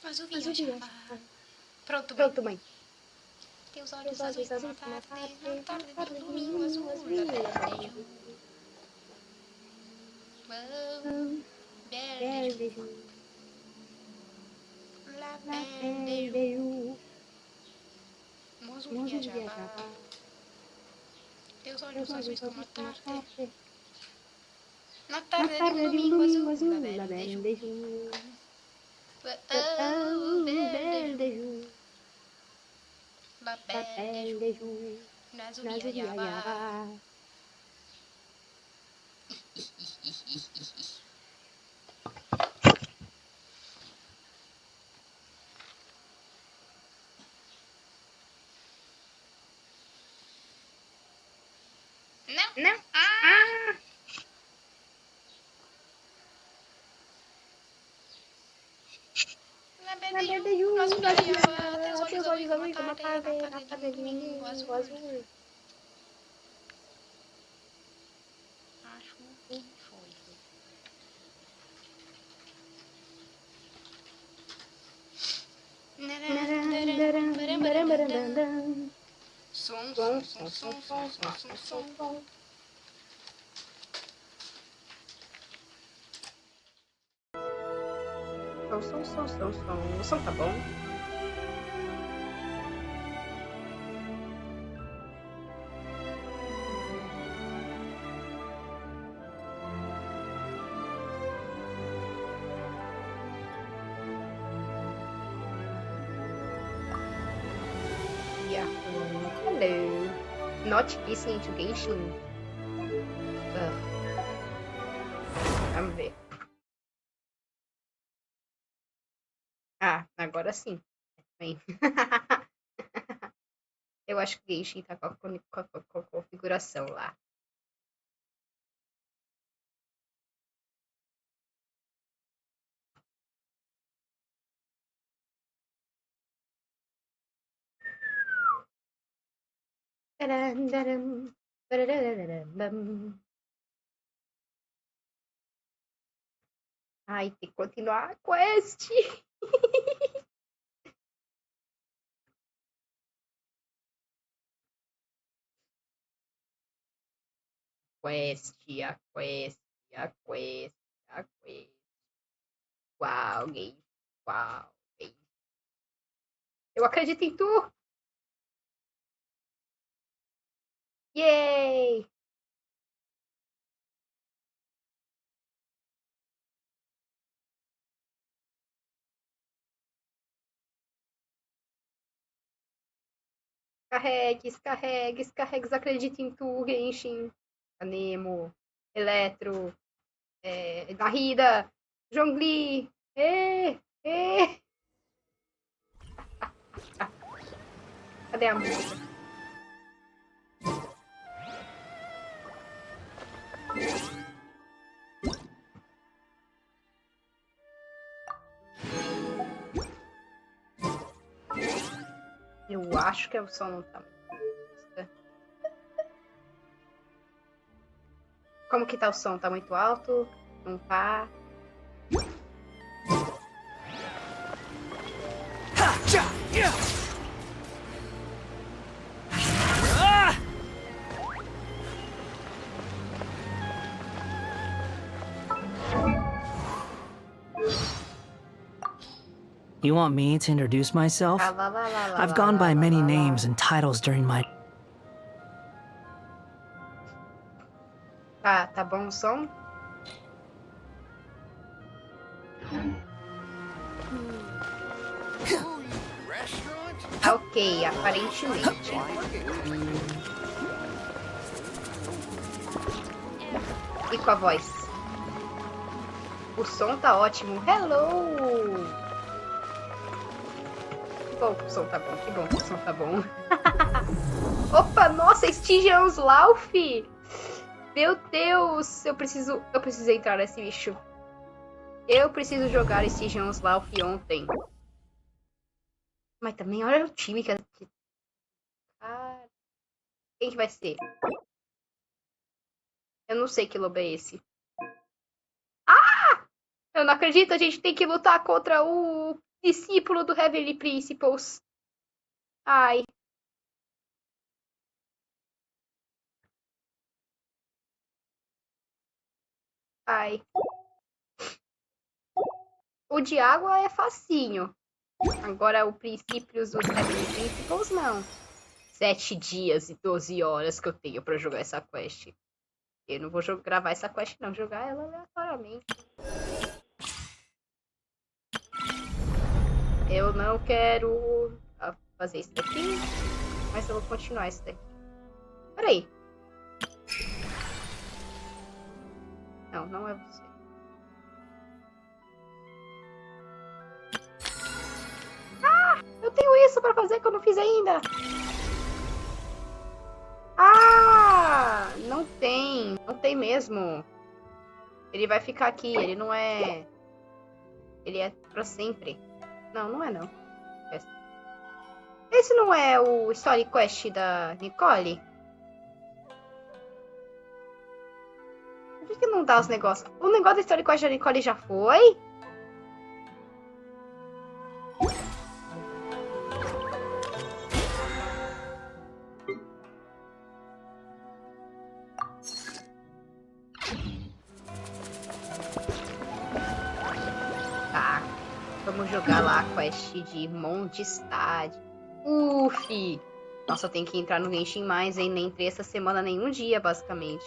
Mas o vinho já. Pronto, mãe. Pronto, mãe. Teus olhos azuis como a tarde, na tarde de um domingo azul. Belle de jour. La belle de jour. Um azul viajava. Teus olhos azuis como a tarde. Na tarde de um domingo azul. La belle de jour. Oh, belle de jour. La belle de jour. No azul viajava. Não. Ah! Na belle de jour. No azul viajava. Teus olhos azuis como a tarde. Na tarde de um domingo azul. Acho que foi. Som. O som tá bom? Hello. Not listening to Genshin. Vamos ver. Ah, agora sim. Bem. Eu acho que Genshin tá com a configuração lá. Ai, tem que continuar a quest. A quest. Uau, gay. Uau, gay. Eu acredito em tu. Yay! Carregues, acredito em tu, Genshin. Anemo, Eletro, Garrida, Jongli. Cadê a música? Eu acho que o som não tá muito. Como que tá o som? Tá muito alto? Não tá? You want me to introduce myself? I've gone by many names and titles during my... Tá bom o som? Ok, aparentemente. E com a voz? O som tá ótimo. Hello! Que bom que o som tá bom, que bom que o som tá bom. Opa, nossa, Stygian Lauf! Meu Deus, eu preciso entrar nesse bicho. Eu preciso jogar Stygian Lauf ontem. Mas também olha o time que... Ah, quem que vai ser? Eu não sei que lobo é esse. Ah! Eu não acredito, a gente tem que lutar contra o Discípulo do Heavenly Principles. Ai. Ai. O de água é facinho. Agora o princípios dos Heavenly Principles, não. 7 dias e 12 horas que eu tenho pra jogar essa quest. Eu não vou gravar essa quest, não. Jogar ela aleatoriamente. Eu não quero fazer isso daqui. Mas eu vou continuar isso daqui. Peraí. Não, não é você. Ah! Eu tenho isso pra fazer que eu não fiz ainda. Ah! Não tem. Não tem mesmo. Ele vai ficar aqui. Ele não é... Ele é pra sempre. Não, não é não. Esse não é o Story Quest da Nicole? Por que não dá os negócios? O negócio da Story Quest da Nicole já foi? Tá. Vamos jogar lá a quest de Mondstadt. Uf! Nossa, eu tenho que entrar no Genshin mais, hein? Nem entrei essa semana nenhum dia, basicamente.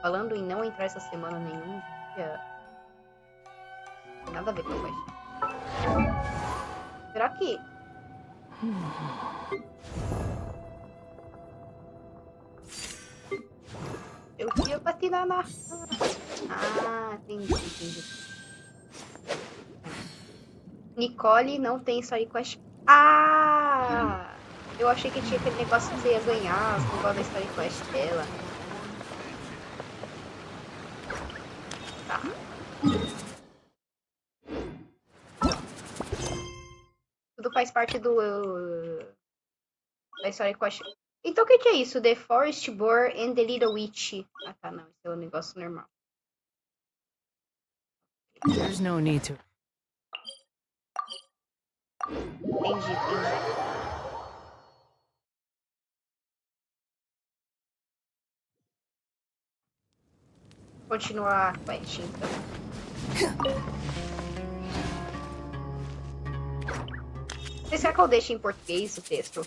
Falando em não entrar essa semana nenhum dia... Nada a ver com a quest. Será que... Eu queria patinar na... Ah, entendi. Nicole não tem Story Quest. Ah! Eu achei que tinha aquele negócio que você ia ganhar, os negócios da Story Quest dela. Tá. Tudo faz parte da Story Quest. Então o que é isso? The Forest Boar and the Little Witch. Ah tá, não. Esse é um negócio normal. There's no need to. Entendi. Continuar a quest, então. Vocês querem que eu deixe em português o texto?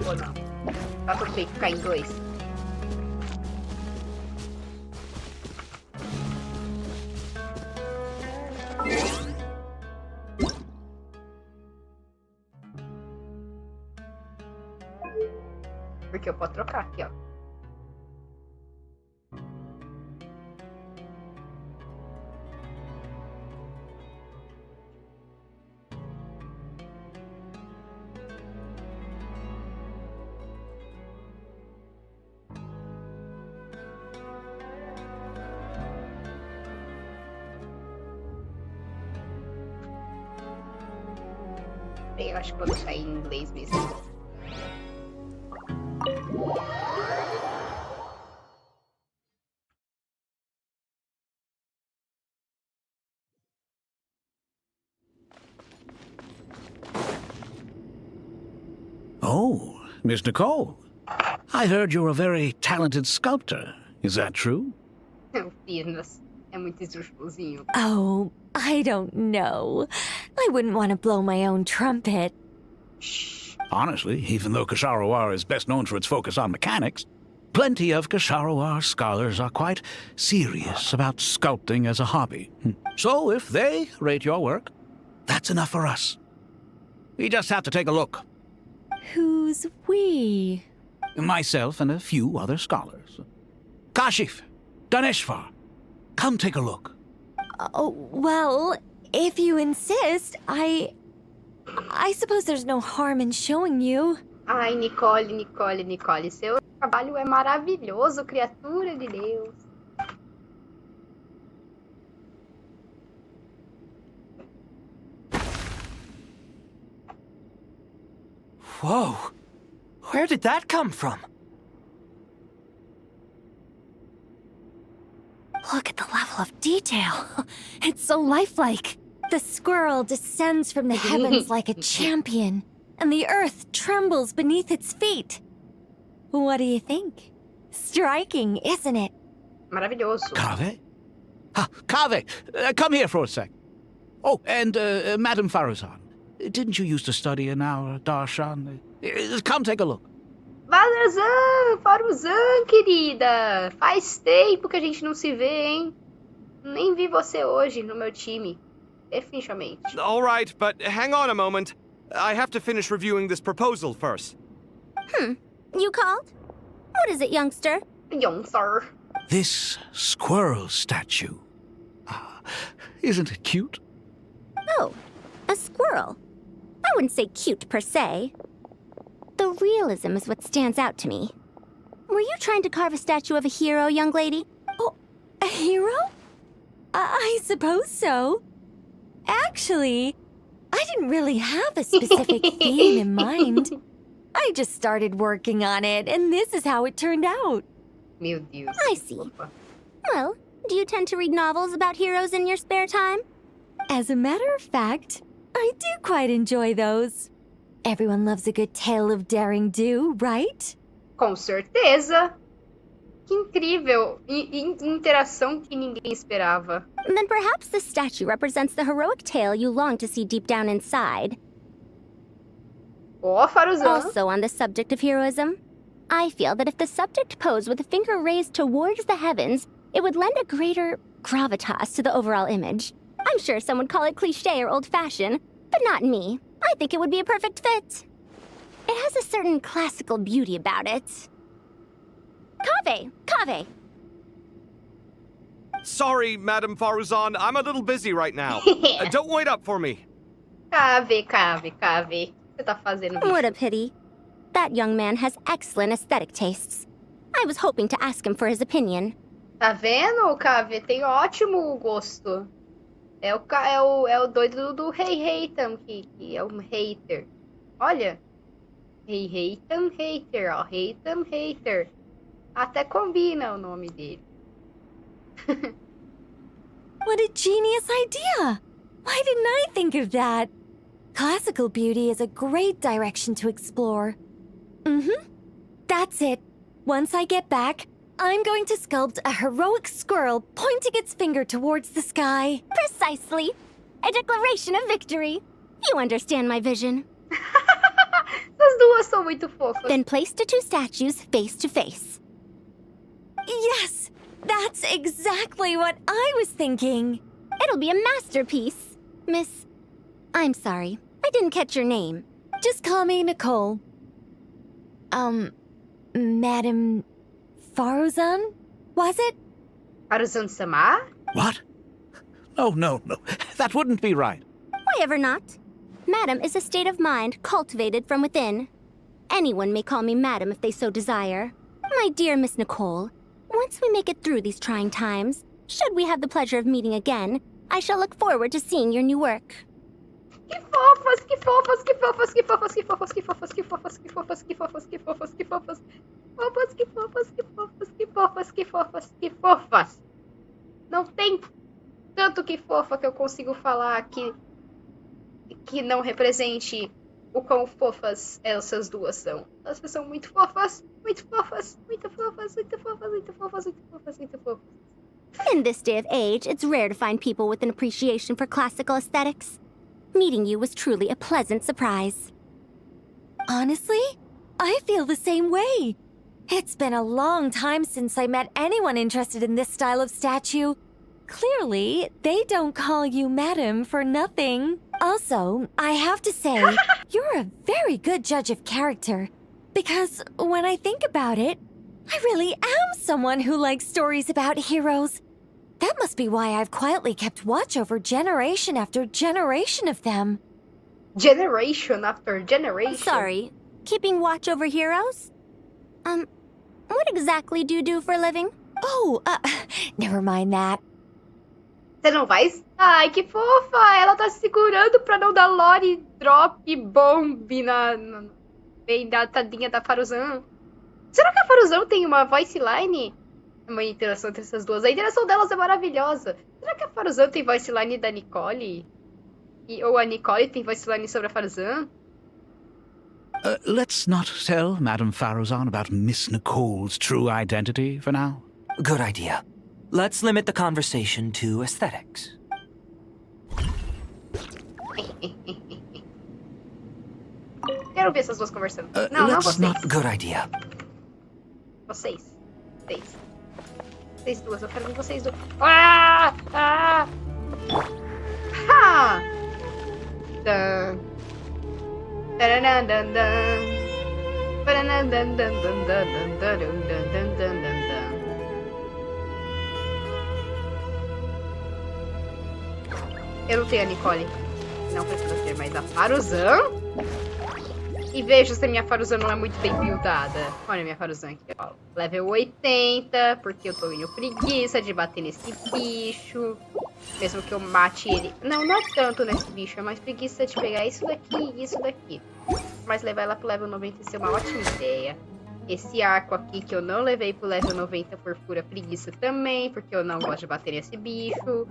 Ou não? Tá tudo bem ficar em 2? Porque eu posso trocar aqui, ó. Eu acho que vou deixar em inglês mesmo. Oh, Miss Nicole. I heard you're a very talented sculptor. Is that true? Finas. É muito esdrúxulozinho. Oh, I don't know. I wouldn't want to blow my own trumpet. Shh. Honestly, even though Kasharawar is best known for its focus on mechanics, plenty of Kasharawar scholars are quite serious about sculpting as a hobby. So if they rate your work, that's enough for us. We just have to take a look. Who's we? Myself and a few other scholars. Kashif, Daneshvar, come take a look. Oh, well, if you insist, I suppose there's no harm in showing you. Ai, Nicole. Seu trabalho é maravilhoso, criatura de Deus. Whoa! Where did that come from? Look at the level of detail. It's so lifelike. The squirrel descends from the heavens like a champion, and the earth trembles beneath its feet. What do you think? Striking, isn't it? Maravilhoso. Kave? Kave, come here for a sec. Oh, and Madame Faruzan, didn't you used to study in our darshan? Come take a look. Faruzan, querida. Faz tempo que a gente não se vê, hein? Nem vi você hoje no meu time. Definitivamente. All right, but hang on a moment. I have to finish reviewing this proposal first. You called? What is it, youngster? Youngster. This squirrel statue. Isn't it cute? Oh, a squirrel. I wouldn't say cute per se. The realism is what stands out to me. Were you trying to carve a statue of a hero, young lady? Oh, a hero? I suppose so. Actually, I didn't really have a specific theme in mind. I just started working on it, and this is how it turned out. Meu Deus. I see. Well, do you tend to read novels about heroes in your spare time? As a matter of fact, I do quite enjoy those. Everyone loves a good tale of daring do, right? Com certeza. Que incrível. Interação que ninguém esperava. Then perhaps the statue represents the heroic tale you long to see deep down inside. Ó, Faruzan. Also on the subject of heroism, I feel that if the subject posed with a finger raised towards the heavens, it would lend a greater gravitas to the overall image. I'm sure some would call it cliché or old-fashioned, but not me. I think it would be a perfect fit. It has a certain classical beauty about it. Kave! Sorry, Madame Faruzan, I'm a little busy right now. Don't wait up for me. Cave. Você tá fazendo What a bicho. pity. That young man has excellent aesthetic tastes. I was hoping to ask him for his opinion. Tá vendo, Cave? Tem ótimo gosto. É o doido do Rei Tam, que é um hater. Olha. Rei Tam hater, ó. Rei Tam hater. Até combina o nome dele. What a genius idea! Why didn't I think of that? Classical beauty is a great direction to explore. That's it. Once I get back, I'm going to sculpt a heroic squirrel pointing its finger towards the sky. Precisely. A declaration of victory. You understand my vision. As duas são muito fofas. Then place the two statues face to face. Yes! That's exactly what I was thinking. It'll be a masterpiece. Miss... I'm sorry. I didn't catch your name. Just call me Nicole. Madame Faruzan? Was it? Faruzan-sama? What? No. That wouldn't be right. Why ever not? Madam is a state of mind cultivated from within. Anyone may call me Madam if they so desire. My dear Miss Nicole, once we make it through these trying times, should we have the pleasure of meeting again, I shall look forward to seeing your new work. Que fofas, que fofas, que fofas, que fofas, que fofas, que fofas, que fofas, que fofas, que fofas, que fofas, que fofas. Fofas, que fofas, que fofas, que fofas, que fofas, que fofas. Não tem tanto que fofa que eu consigo falar que não represente o quão fofas essas duas são. Elas são muito fofas, muito fofas, muito fofas, muito fofas, muito fofas, muito fofas, muito fofas. In this day of age, it's rare to find people with an appreciation for classical aesthetics. Meeting you was truly a pleasant surprise. Honestly, I feel the same way. It's been a long time since I met anyone interested in this style of statue. Clearly, they don't call you Madam for nothing. Also, I have to say, you're a very good judge of character. Because when I think about it, I really am someone who likes stories about heroes. That must be why I've quietly kept watch over generation after generation of them. Generation after generation. Sorry, keeping watch over heroes? What exactly do you do for a living? Oh, never mind that. Você não vai? Ai, que fofa! Ela tá se segurando pra não dar lore drop bomb bem da tadinha da Faruzan. Será que a Faruzan tem uma voice line? Uma interação entre essas duas. A interação delas é maravilhosa. Será que a Faruzan tem voice line da Nicole? Ou a Nicole tem voice line sobre a Faruzan. Let's not tell Madame Faruzan about Miss Nicole's true identity for now. Good idea. Let's limit the conversation to aesthetics. Quero ver essas duas conversando. Não vocês. Good idea. Vocês. Vocês duas. Eu quero ver vocês duas. Ah! Ah! Ha! Dan. Dan dan dan. Dan dan dan dan dan dan dan dan dan. Eu não tenho a Nicole. Não precisa ter, mas a Faruzan. E veja se a minha Faruzan não é muito bem buildada. Olha a minha Faruzan aqui, ó. Level 80, porque eu tô indo preguiça de bater nesse bicho. Mesmo que eu mate ele. Não é tanto nesse bicho, é mais preguiça de pegar isso daqui e isso daqui. Mas levar ela pro level 90 ia ser uma ótima ideia. Esse arco aqui que eu não levei pro level 90 por pura preguiça também, porque eu não gosto de bater nesse bicho.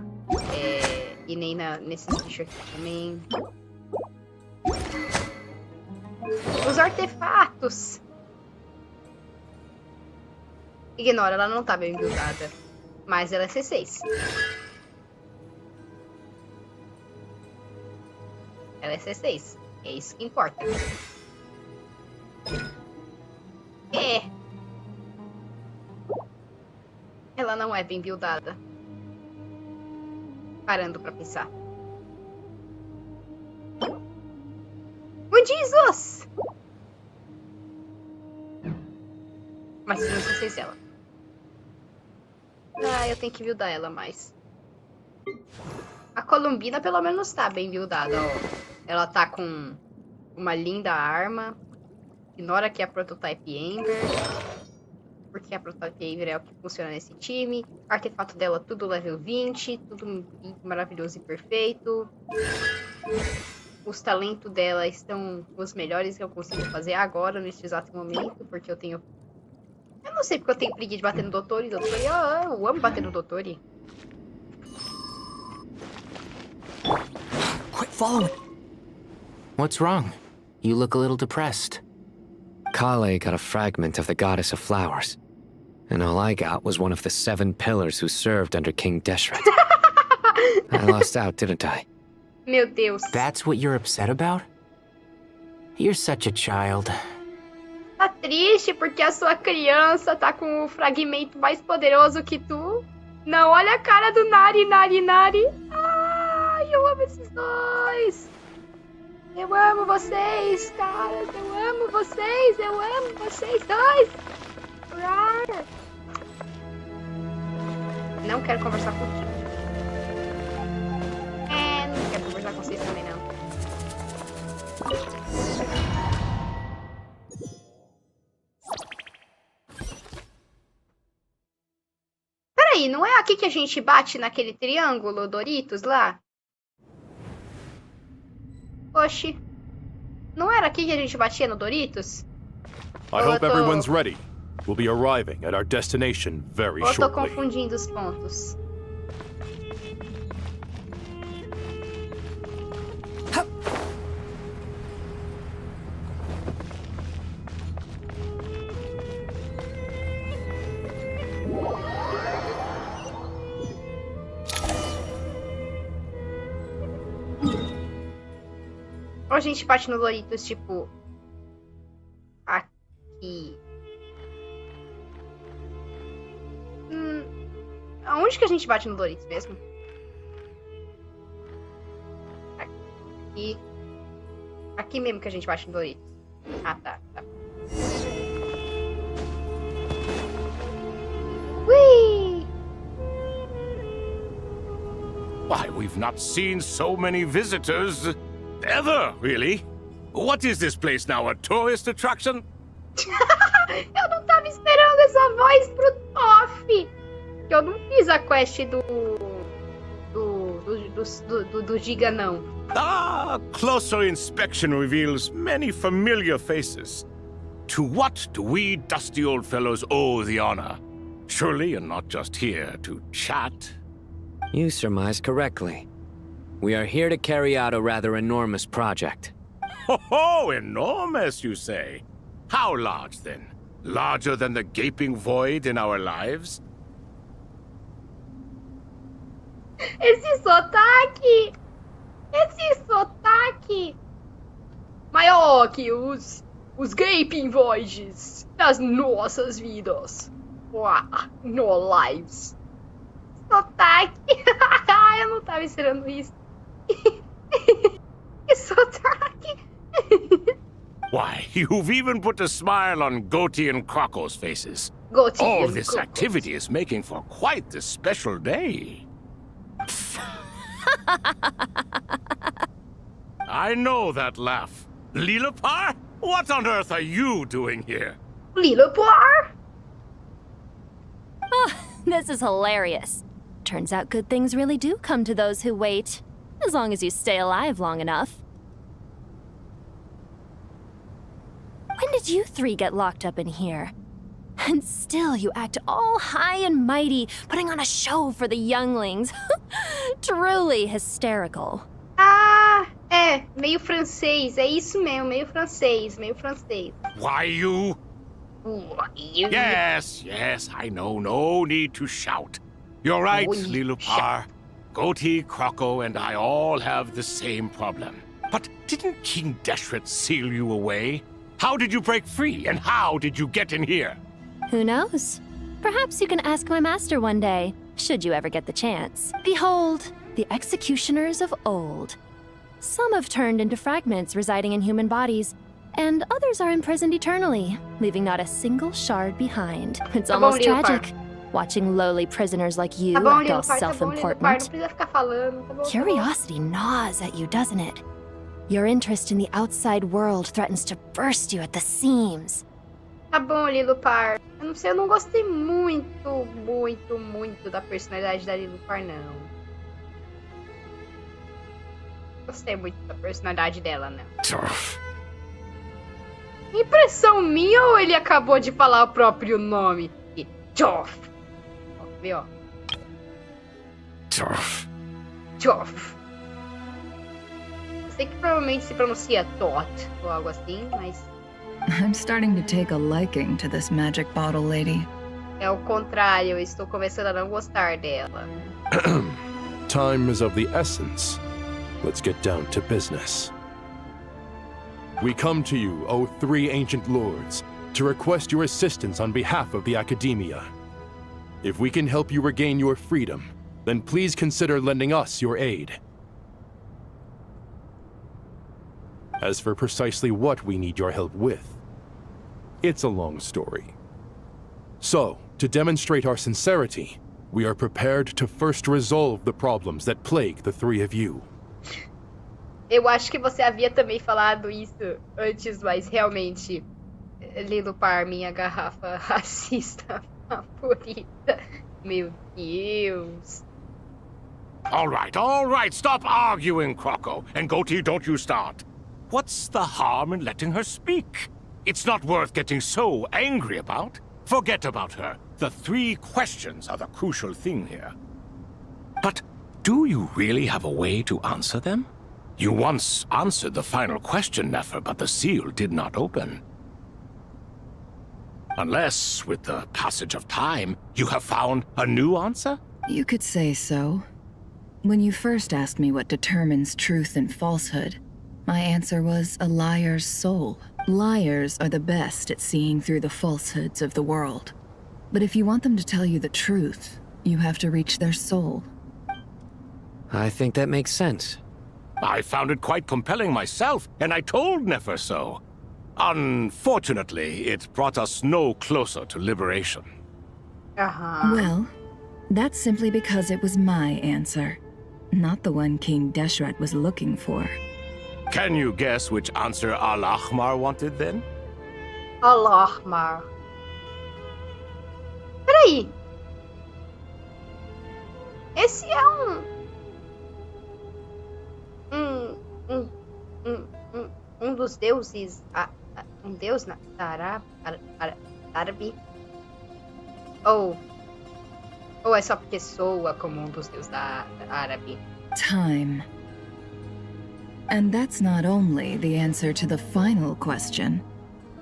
E nem nesses bichos aqui também. Os artefatos. Ignora, ela não tá bem buildada. Mas ela é C6. Ela é C6. É isso que importa. Ela não é bem buildada. Parando pra pensar. Jesus! Mas não sei se ela. Eu tenho que buildar ela mais. A Columbina pelo menos tá bem buildada, ó. Ela tá com uma linda arma. Ignora que é a Prototype Ember. Porque a Prototype Ember é o que funciona nesse time. O artefato dela tudo level 20. Tudo maravilhoso e perfeito. Os talentos dela estão os melhores que eu consigo fazer agora, neste exato momento. Porque eu tenho... Eu não sei porque eu tenho preguiça de bater no doutor. E eu amo bater no doutor. Quit following. What's wrong? You look a little depressed. Kale got a fragment of the Goddess of Flowers. And all I got was one of the 7 pillars who served under King Deshret. I lost out, didn't I? Meu Deus. That's what you're upset about? You're such a child. Tá triste porque a sua criança tá com o fragmento mais poderoso que tu? Não, olha a cara do Nari. Ai, eu amo esses dois. Eu amo vocês, caras. Eu amo vocês dois. Não quero conversar contigo. Não quero conversar com vocês também, não. Peraí, não é aqui que a gente bate naquele triângulo Doritos lá? Oxi. Não era aqui que a gente batia no Doritos? I hope everyone's ready. We'll be arriving at our destination very shortly. Eu tô confundindo os pontos. Ou a gente bate no Doritos, tipo... Aqui... Aonde que a gente bate no Doritos mesmo? Aqui... Aqui mesmo que a gente bate no Doritos. Ah, tá. Ui! Why, we've not seen so many visitors... ever, really? What is this place now, a tourist attraction? Eu não tava esperando essa voz pro Toff. Eu não fiz a quest do Giga, não. Ah, closer inspection reveals many familiar faces. To what do we dusty old fellows owe the honor? Surely you're not just here to chat. You surmised correctly. We are here to carry out a rather enormous project. Ho, enormous, you say? How large, then? Larger than the gaping void in our lives? Esse sotaque! Esse sotaque! Maior que os gaping voids das nossas vidas. Uau, no lives. Sotaque! Eu não tava esperando isso. Que sotaque! Why, you've even put a smile on Goatee and Crocco's faces. Goatee All and this Crocco. activity is making for quite the special day. I know that laugh. Lilipar? What on earth are you doing here? Lilipar? Oh, this is hilarious. Turns out good things really do come to those who wait. As long as you stay alive long enough. When did you three get locked up in here? And still you act all high and mighty, putting on a show for the younglings. Truly hysterical. Ah, meio francês. É isso mesmo, meio francês, meio francês. Why you? Yes, I know. No need to shout. You're right, Lilipar. Goatee, Crocco, and I all have the same problem. But didn't King Deshret seal you away? How did you break free, and how did you get in here? Who knows? Perhaps you can ask my master one day, should you ever get the chance. Behold, the executioners of old. Some have turned into fragments residing in human bodies, and others are imprisoned eternally, leaving not a single shard behind. It's almost tragic, watching lowly prisoners like you act all self-important. Curiosity gnaws at you, doesn't it? Your interest in the outside world threatens to burst you at the seams. Tá bom, Lilipar. Eu não sei, eu não gostei muito da personalidade da Lilipar, não. Gostei muito da personalidade dela, não. Impressão minha ou ele acabou de falar o próprio nome? Joff. Vê, ó. Joff. Sei que provavelmente se pronuncia Tot ou algo assim, mas... I'm starting to take a liking to this magic bottle lady. É o contrário, eu estou começando a não gostar dela. Time is of the essence. Let's get down to business. We come to you, O three ancient lords, to request your assistance on behalf of the Academia. If we can help you regain your freedom, then please consider lending us your aid. As for precisely what we need your help with, it's a long story. So, to demonstrate our sincerity, we are prepared to first resolve the problems that plague the three of you. Eu acho que você havia também falado isso antes, mas realmente, Lilipar, minha garrafa racista favorita. Meu Deus. All right, stop arguing, Crocco. And Goatee, don't you start. What's the harm in letting her speak? It's not worth getting so angry about. Forget about her. The three questions are the crucial thing here. But do you really have a way to answer them? You once answered the final question, Nefer, but the seal did not open. Unless, with the passage of time, you have found a new answer? You could say so. When you first asked me what determines truth and falsehood, my answer was a liar's soul. Liars are the best at seeing through the falsehoods of the world. But if you want them to tell you the truth, you have to reach their soul. I think that makes sense. I found it quite compelling myself, and I told Nefer so. Unfortunately, it brought us no closer to liberation. Well, that's simply because it was my answer, not the one King Deshret was looking for. Can you guess which answer Al-Ahmar wanted then? Al-Ahmar. Peraí. Esse é dos deuses... deus da árabe? Ou é só porque soa como dos deuses da árabe? Time. And that's not only the answer to the final question,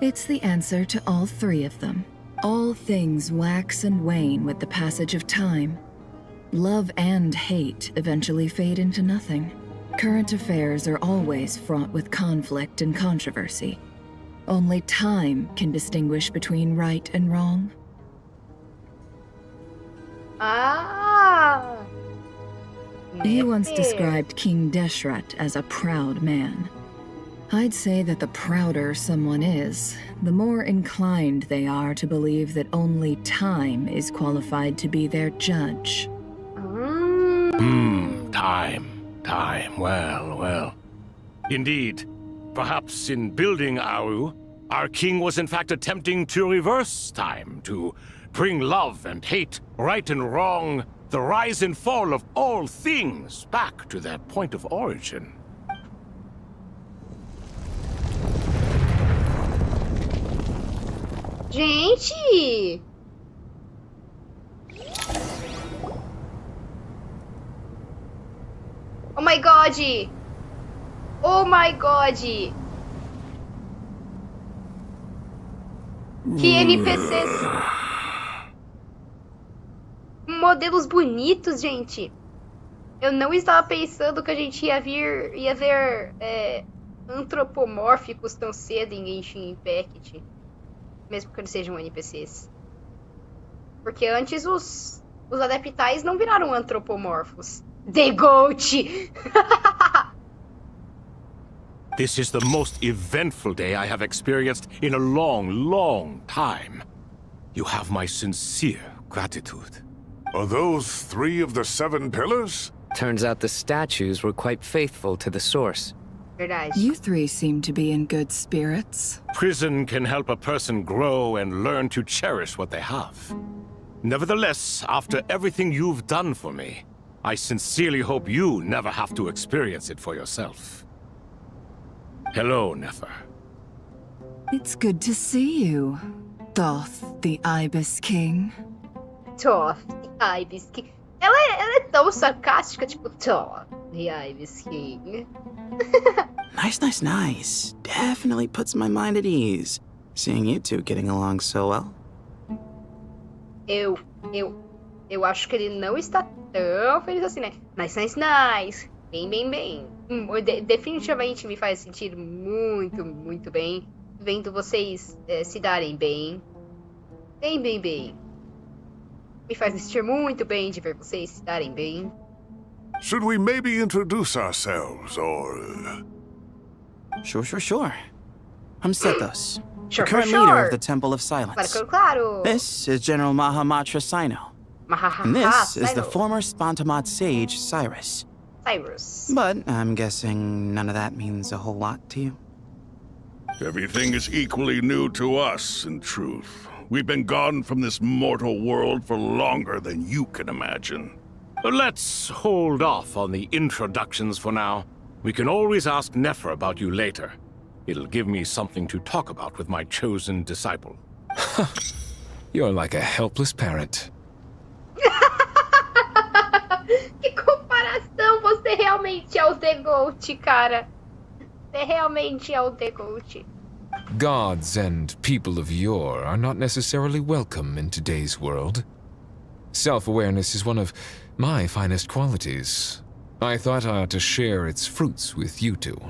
it's the answer to all three of them. All things wax and wane with the passage of time. Love and hate eventually fade into nothing. Current affairs are always fraught with conflict and controversy. Only time can distinguish between right and wrong. Ah! He once described King Deshret as a proud man. I'd say that the prouder someone is, the more inclined they are to believe that only time is qualified to be their judge. Time. Well. Indeed. Perhaps in building Aru, our king was in fact attempting to reverse time, to bring love and hate, right and wrong, the rise and fall of all things back to their point of origin. Gente! Oh my god! Oh my god! Que NPCs! Modelos bonitos, gente! Eu não estava pensando que a gente ia ver antropomórficos tão cedo em Genshin Impact. Mesmo que eles sejam NPCs. Porque antes os adeptais não viraram antropomorfos. The Goat! This is the most eventful day I have experienced in a long time. You have my sincere gratitude. Are those 3 of the 7 pillars? Turns out the statues were quite faithful to the source. Verdade. You three seem to be in good spirits. Prison can help a person grow and learn to cherish what they have. Nevertheless, after everything you've done for me, I sincerely hope you never have to experience it for yourself. Hello, Nefer. It's good to see you, Thoth, the Ibis King. Thoth, the Ibis King. Ela é tão sarcástica, tipo, Thoth, the Ibis King. Nice. Definitely puts my mind at ease, seeing you two getting along so well. Eu acho que ele não está tão feliz assim, né? Nice. Bem. Definitivamente me faz sentir muito bem vendo vocês se darem bem. Bem. Me faz me sentir muito bem de ver vocês se darem bem. Should we maybe introduce ourselves, or... Sure. I'm Sethos, Sure, the current leader of the Temple of Silence. Claro. This is General Mahamatra Sino. And this is the former Spantamad sage, Cyrus. But I'm guessing none of that means a whole lot to you. Everything is equally new to us, in truth. We've been gone from this mortal world for longer than you can imagine. Let's hold off on the introductions for now. We can always ask Nefer about you later. It'll give me something to talk about with my chosen disciple. You're like a helpless parent. Que comparação! Você realmente é o The Goat, cara. Você realmente é o The Goat. Gods and people of yore are not necessarily welcome in today's world. Self-awareness is one of my finest qualities. I thought I ought to share its fruits with you two.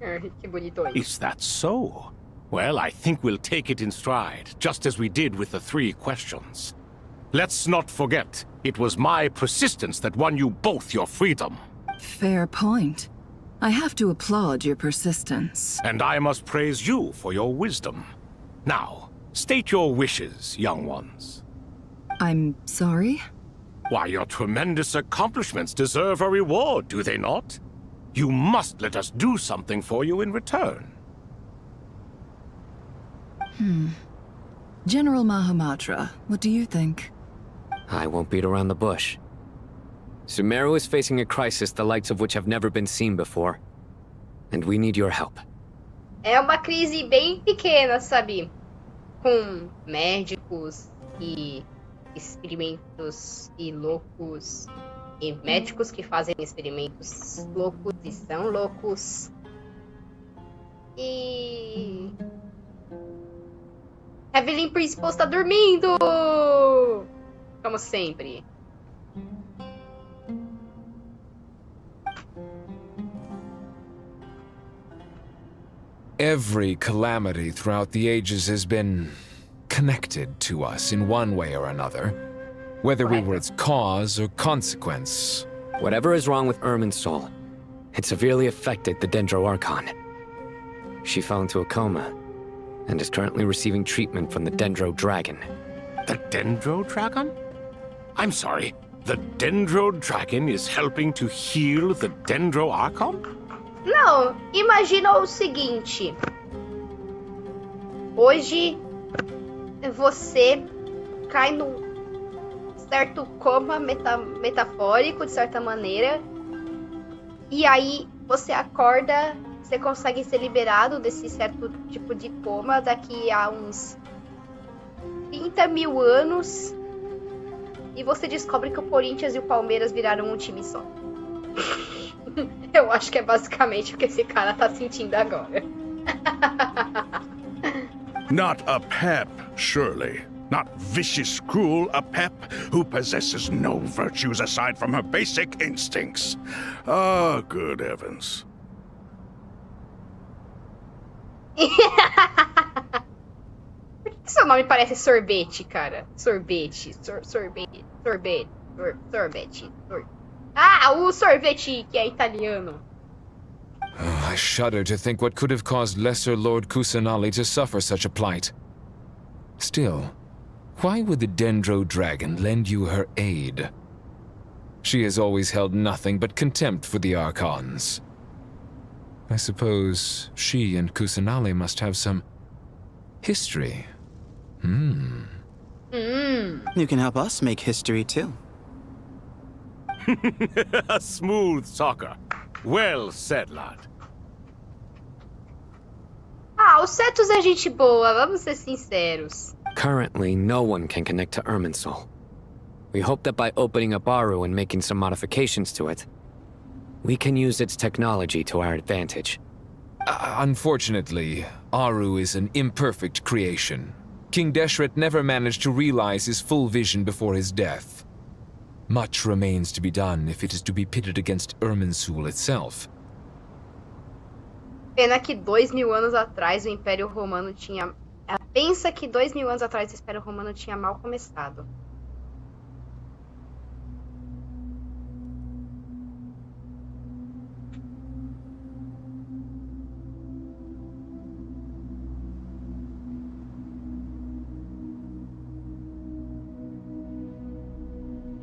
Que bonito. Is that so? Well, I think we'll take it in stride, just as we did with the 3 questions. Let's not forget, it was my persistence that won you both your freedom. Fair point. I have to applaud your persistence. And I must praise you for your wisdom. Now, state your wishes, young ones. I'm sorry? Why, your tremendous accomplishments deserve a reward, do they not? You must let us do something for you in return. General Mahamatra, what do you think? I won't beat around the bush. Sumeru is facing a crisis the likes of which have never been seen before. And we need your help. É uma crise bem pequena, sabe? Com médicos e experimentos e loucos E médicos que fazem experimentos loucos e são loucos. E... Evelyn Principal está dormindo! Como sempre. Every calamity throughout the ages has been connected to us in one way or another, whether we were its cause or consequence. Whatever is wrong with Irmin's soul, it severely affected the Dendro Archon. She fell into a coma and is currently receiving treatment from the Dendro Dragon. The Dendro Dragon? I'm sorry, the Dendro Dragon is helping to heal the Dendro Archon? Não, imagina o seguinte. Hoje você cai num certo coma metafórico, de certa maneira. E aí você acorda, você consegue ser liberado desse certo tipo de coma daqui a uns 30 mil anos. E você descobre que o Corinthians e o Palmeiras viraram um time só. Eu acho que é basicamente o que esse cara tá sentindo agora. Not a pep, surely. Not vicious, cruel, a pep who possesses no virtues aside from her basic instincts. Ah, good heavens. Por que seu nome parece sorvete, cara? Sorvete. Ah, o sorvete que é italiano. I shudder to think what could have caused Lesser Lord Kusanali to suffer such a plight. Still, why would the Dendro Dragon lend you her aid? She has always held nothing but contempt for the Archons. I suppose she and Kusanali must have some history. You can help us make history too. Smooth talker. Well said, lad. Ah, o Cetus é gente boa, vamos ser sinceros. Currently, no one can connect to Irmin's soul. We hope that by opening up Aru and making some modifications to it, we can use its technology to our advantage. Unfortunately, Aru is an imperfect creation. King Deshret never managed to realize his full vision before his death. Much remains to be done if it is to be pitted against Irminsul itself. Pena que 2000 anos atrás o Império Romano tinha... Pensa que 2000 anos atrás o Império Romano tinha mal começado.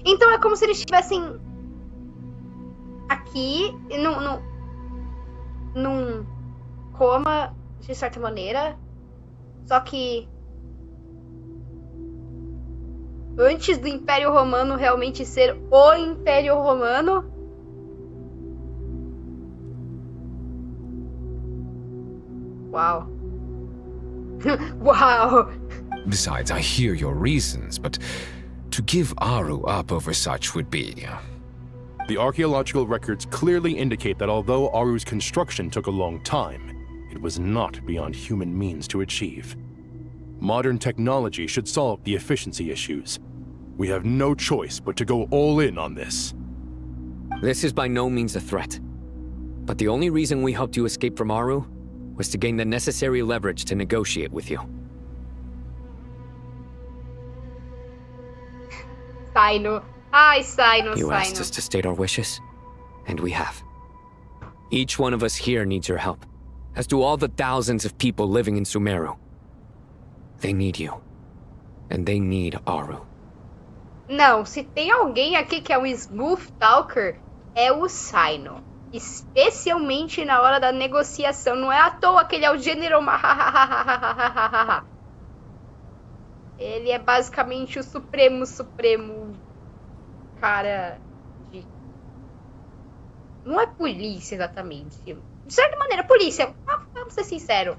Então é como se eles estivessem aqui num coma, de certa maneira. Só que antes do Império Romano realmente ser o Império Romano. Uau. Uau. Besides, I hear your reasons, but to give Aru up over such would be... The archaeological records clearly indicate that although Aru's construction took a long time, it was not beyond human means to achieve. Modern technology should solve the efficiency issues. We have no choice but to go all in on this. This is by no means a threat. But the only reason we helped you escape from Aru was to gain the necessary leverage to negotiate with you. Saino. Ai, Saino, You asked Saino. us to state our wishes, and we have. Each one of us here needs your help, as do all the thousands of people living in Sumeru. They need you, and they need Aru. Não, se tem alguém aqui que é um smooth talker, é o Saino. Especialmente na hora da negociação. Não é à toa que ele é o General. Ele é basicamente o supremo cara de... Não é polícia exatamente. De certa maneira, polícia. Vamos ser sinceros.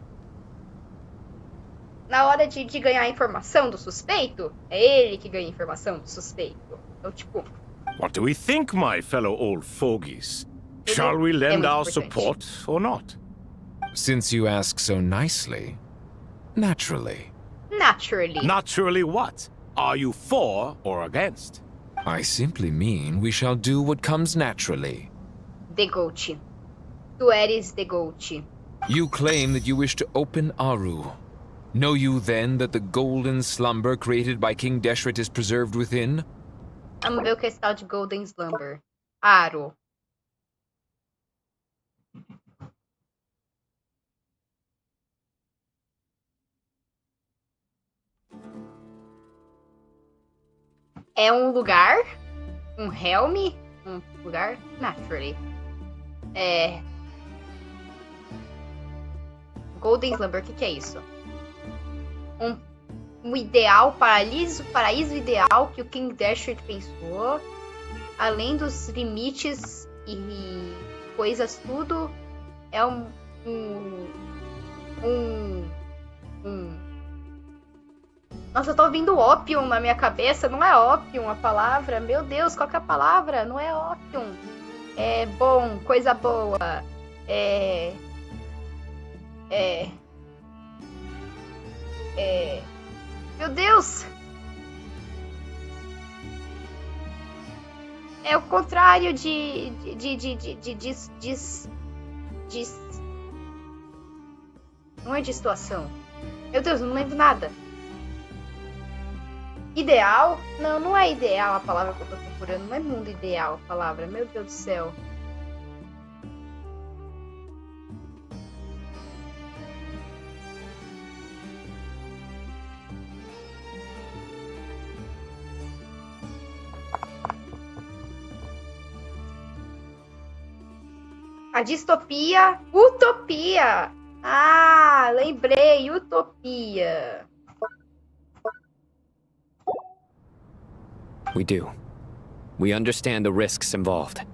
Na hora de ganhar a informação do suspeito, é ele que ganha a informação do suspeito. Então, tipo... What do we think, my fellow old fogies? Shall we lend our support or not? Since you ask so nicely, naturally. Naturally. Naturally what? Are you for or against? I simply mean we shall do what comes naturally. The goat. Tu eres the goat. You claim that you wish to open Aru. Know you then that the golden slumber created by King Deshret is preserved within? Vamos ver o que é esse tal de Golden Slumber. Aro. É um lugar? Um helm? Um lugar? Naturally. É... Golden Slumber, o que é isso? Um ideal, paraíso ideal que o King Deshret pensou, além dos limites e coisas tudo, é Nossa, eu tô ouvindo Opium na minha cabeça, não é Opium a palavra, meu Deus, qual que é a palavra? Não é Opium, é bom, coisa boa, meu Deus! É o contrário de não é de situação. Meu Deus, não lembro nada. Ideal? Não, não é ideal a palavra que eu tô procurando. Não é mundo ideal a palavra. Meu Deus do céu. A distopia, utopia. Ah, lembrei, utopia. We do. We understand the risks involved.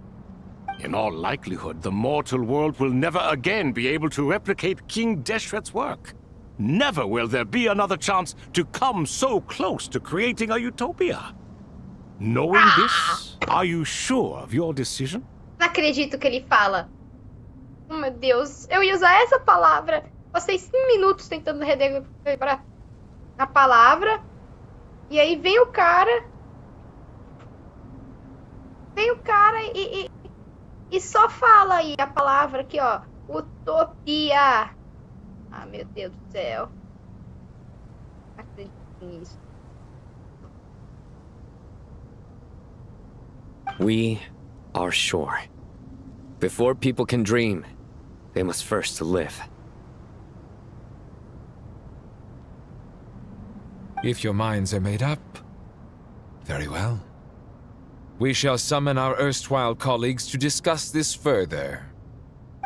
In all likelihood, the mortal world will never again be able to replicate King Deshret's work. Never will there be another chance to come so close to creating a utopia. Knowing this, are you sure of your decision? Não acredito que ele fala. Oh, meu Deus, eu ia usar essa palavra. Passei 5 minutos tentando relembrar a palavra. E aí vem o cara. E só fala aí a palavra aqui, ó. Utopia. Ah, meu Deus do céu. Não acredito nisso. We are sure. Before people can dream, they must first live. If your minds are made up, very well. We shall summon our erstwhile colleagues to discuss this further.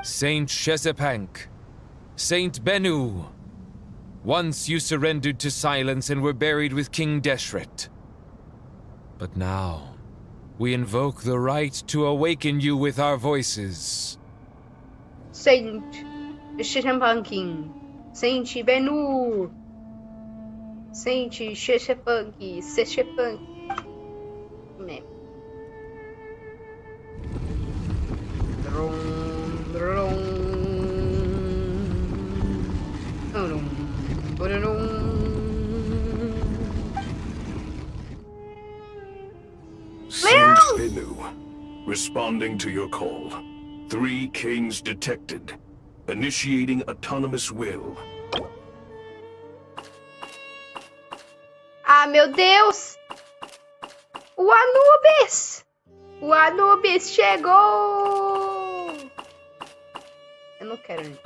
Saint Shezepank, Saint Bennu, once you surrendered to silence and were buried with King Deshret. But now, we invoke the right to awaken you with our voices. Saint Shezepank, Saint Bennu, Saint Shezepank, Saint Bennu, responding to your call. 3 kings detected. Initiating autonomous will. Ah, meu Deus! O Anubis! O Anubis chegou! Eu não quero ir.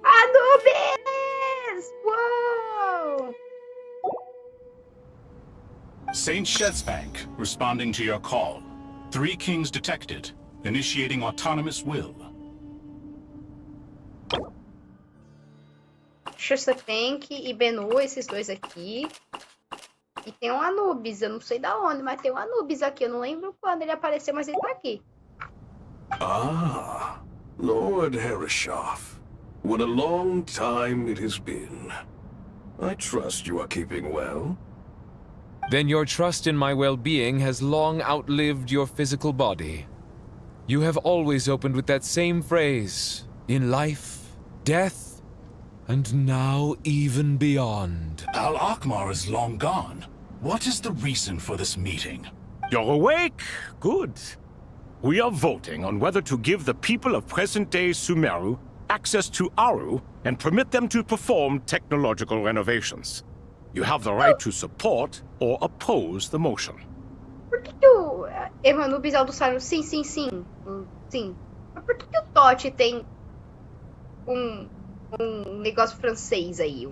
Anubis! Uou! Saint Shezepank, responding to your call. 3 kings detected. Initiating autonomous will. Shezepank e Bennu, esses dois aqui. E tem um Anubis, eu não sei da onde, mas tem um Anubis aqui. Eu não lembro quando ele apareceu, mas ele tá aqui. Ah, Lord Herreshoff. What a long time it has been. I trust you are keeping well. Then your trust in my well-being has long outlived your physical body. You have always opened with that same phrase, in life, death, and now even beyond. Al-Akhmar is long gone. What is the reason for this meeting? You're awake? Good. We are voting on whether to give the people of present-day Sumeru access to Aru and permit them to perform technological renovations. You have the right to support or oppose the motion. Por que o Hermanubis e Aldussario sim, sim, sim, sim? Mas por que o Totti tem negócio francês aí,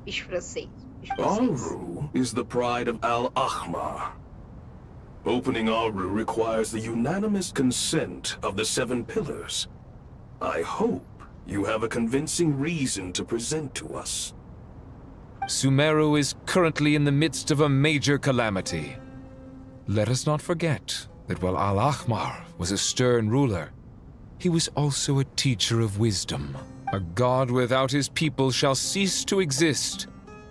bicho francês? Aru is the pride of Al-Akhmar. Opening Aru requires the unanimous consent of the 7 pillars. I hope you have a convincing reason to present to us. Sumeru is currently in the midst of a major calamity. Let us not forget that while Al-Akhmar was a stern ruler, he was also a teacher of wisdom. A god without his people shall cease to exist,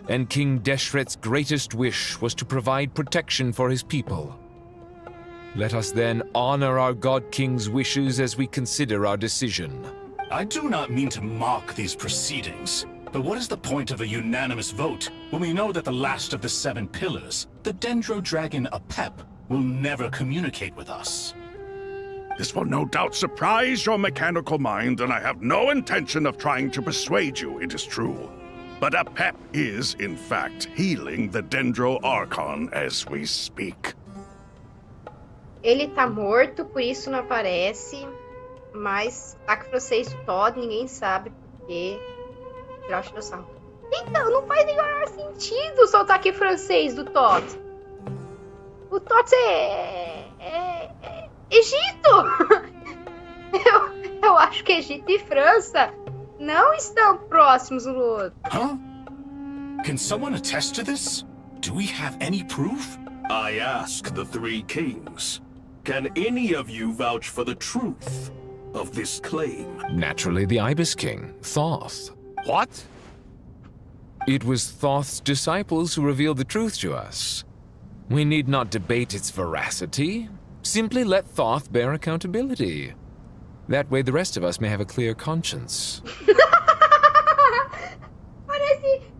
and King Deshret's greatest wish was to provide protection for his people. Let us then honor our God King's wishes as we consider our decision. I do not mean to mock these proceedings, but what is the point of a unanimous vote when we know that the last of the 7 pillars, the Dendro Dragon Apep, will never communicate with us? This will no doubt surprise your mechanical mind, and I have no intention of trying to persuade you it is true. But Apep is, in fact, healing the Dendro Archon as we speak. Ele tá morto, por isso não aparece. Mas ataque francês do Todd, ninguém sabe por quê. Então, não faz nenhum sentido o sotaque francês do Todd. O Todd é Egito! eu acho que Egito e França não estão próximos um do outro. Huh? Can someone attest to this? Do we have any proof? I ask the 3 kings. Can any of you vouch for the truth of this claim? Naturally, the Ibis King, Thoth. What? It was Thoth's disciples who revealed the truth to us. We need not debate its veracity. Simply let Thoth bear accountability. That way the rest of us may have a clear conscience.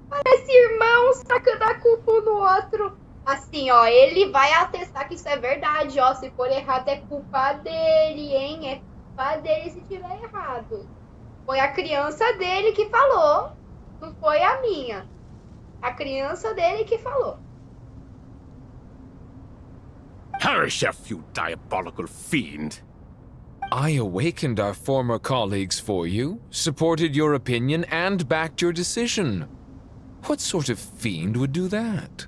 Parece irmãos tacando a culpa um no outro. Assim, ó, ele vai atestar que isso é verdade, ó. Se for errado, é culpa dele, hein? É culpa dele se tiver errado. Foi a criança dele que falou. Não foi a minha. A criança dele que falou. Harishef, you diabolical fiend. I awakened our former colleagues for you, supported your opinion, and backed your decision. What sort of fiend would do that?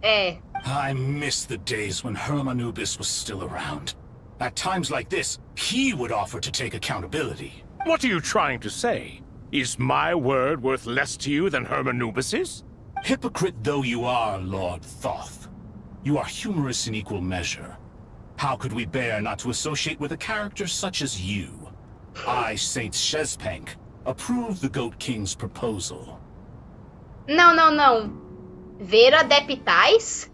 I miss the days when Hermanubis was still around. At times like this, he would offer to take accountability. What are you trying to say? Is my word worth less to you than Hermanubis's? Hypocrite though you are, Lord Thoth, you are humorous in equal measure. How could we bear not to associate with a character such as you? I, Saint Shezpank, approve the Goat King's proposal. Não. Ver adeptais?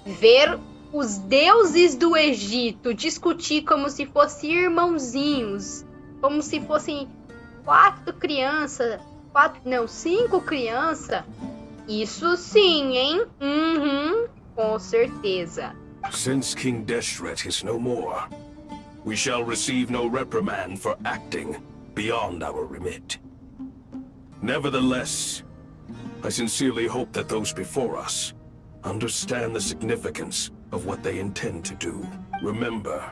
Ver os deuses do Egito discutir como se fossem irmãozinhos. Como se fossem 5 crianças. Isso sim, hein? Com certeza. Since King Deshret is no more, we shall receive no reprimand for acting beyond our remit. Nevertheless, I sincerely hope that those before us understand the significance of what they intend to do. Remember,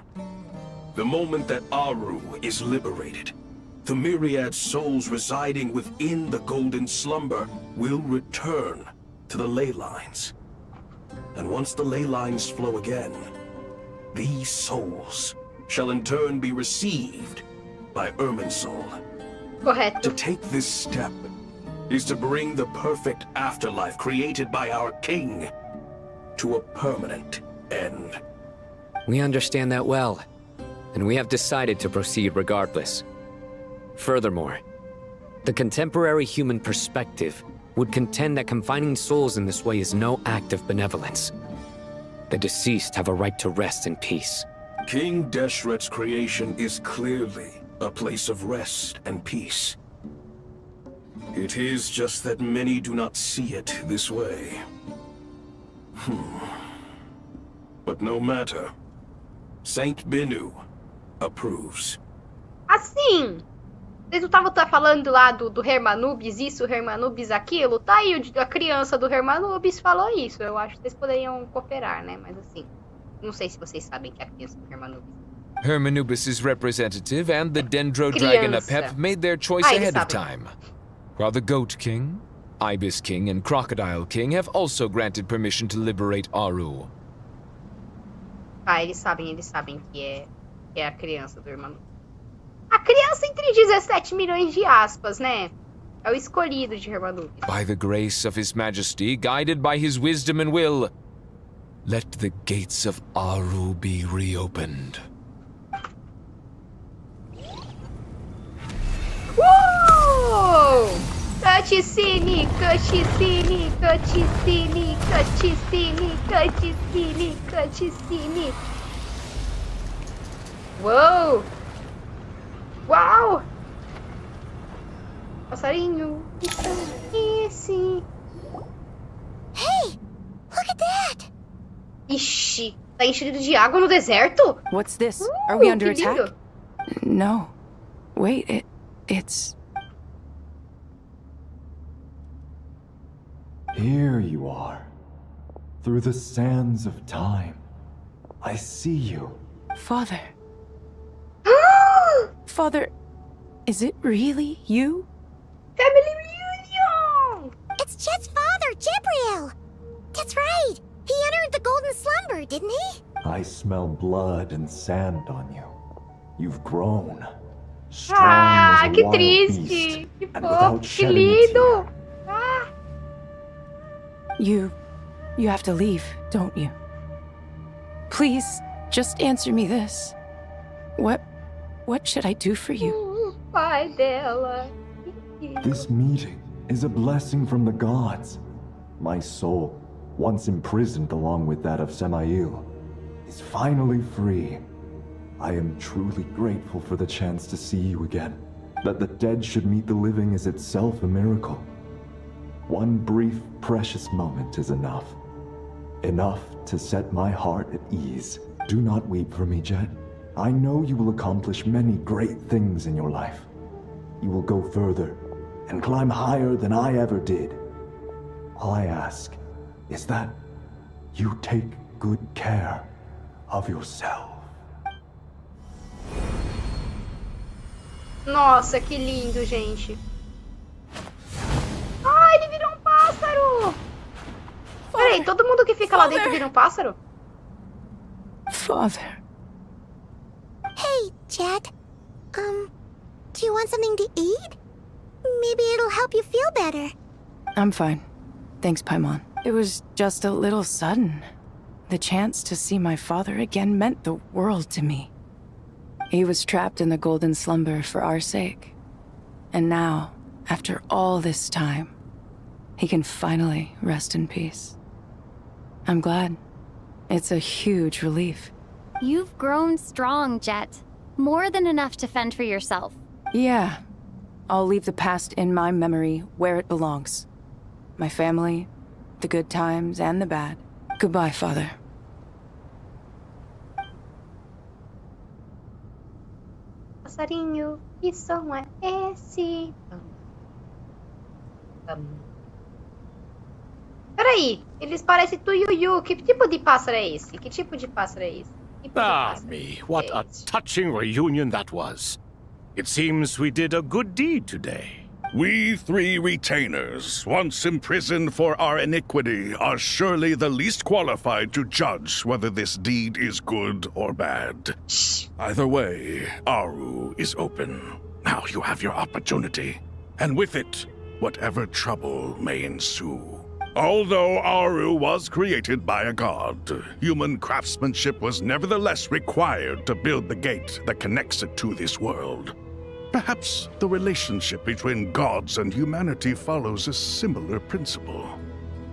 the moment that Aru is liberated, the myriad souls residing within the Golden Slumber will return to the ley lines. And once the ley lines flow again, these souls shall in turn be received by Irminsul. Correto. To take this step is to bring the perfect afterlife created by our king to a permanent end. We understand that well, and we have decided to proceed regardless. Furthermore, The contemporary human perspective would contend that confining souls in this way is no act of benevolence. The deceased have a right to rest in peace. King Deshret's creation is clearly a place of rest and peace. It is just that many do not see it this way. But no matter. Saint Benu approves. Assim, vocês não estavam falando lá do Hermanubis isso, Hermanubis aquilo? Tá aí, a criança do Hermanubis falou isso. Eu acho que vocês poderiam cooperar, né? Mas assim, não sei se vocês sabem que é a criança do Hermanubis. Hermanubis' representative and the Dendro Dragon Apep made their choice ahead of time, while the Goat King, Ibis King, and Crocodile King have also granted permission to liberate Aru. Eles sabem que é a criança do Hermanubis. A criança entre 17 milhões de aspas, né? É o escolhido de Hermanubis. By the grace of His Majesty, guided by His wisdom and will, let the gates of Aru be reopened. Cutscene, cutscene, cutscene, cutscene, cutscene, cutscene. Uou! Uau! Passarinho, esse. Hey, look at that! Ixi, tá enchido de água no deserto? What's this? Are we under attack? Lindo. No. Wait, it's... Here you are. Through the sands of time. I see you. Father. Father, is it really you? Family reunion! It's Jet's father, Jibriel! That's right! He entered the golden slumber, didn't he? I smell blood and sand on you. You've grown. Strong as a que wild triste! beast, Que and fofo, without que shedding a lindo! tear. You have to leave, don't you? Please, just answer me this. What should I do for you? Pai dela. This meeting is a blessing from the gods. My soul, once imprisoned along with that of Semail, is finally free. I am truly grateful for the chance to see you again. That the dead should meet the living is itself a miracle. One brief, precious moment is enough. Enough to set my heart at ease. Do not weep for me, Jet. I know you will accomplish many great things in your life. You will go further and climb higher than I ever did. All I ask is that you take good care of yourself. Nossa, que lindo, gente. Ai, ele virou um pássaro! Peraí, todo mundo que fica lá dentro vira um pássaro? Father. Hey, Jet. Do you want something to eat? Maybe it'll help you feel better. I'm fine. Thanks, Paimon. It was just a little sudden. The chance to see my father again meant the world to me. He was trapped in the golden slumber for our sake. And now, after all this time, he can finally rest in peace. I'm glad. It's a huge relief. You've grown strong, Jet. More than enough to fend for yourself. Yeah. I'll leave the past in my memory where it belongs. My family, the good times and the bad. Goodbye, Father. Passarinho, que som é esse? Peraí, eles parecem tuiuiu. Que tipo de pássaro é esse? Que tipo de pássaro é esse? Me, what a touching reunion that was. It seems we did a good deed today. We three retainers, once imprisoned for our iniquity, are surely the least qualified to judge whether this deed is good or bad. Either way, Aru is open. Now you have your opportunity, and with it, whatever trouble may ensue. Although Aru was created by a god, human craftsmanship was nevertheless required to build the gate that connects it to this world. Perhaps the relationship between gods and humanity follows a similar principle.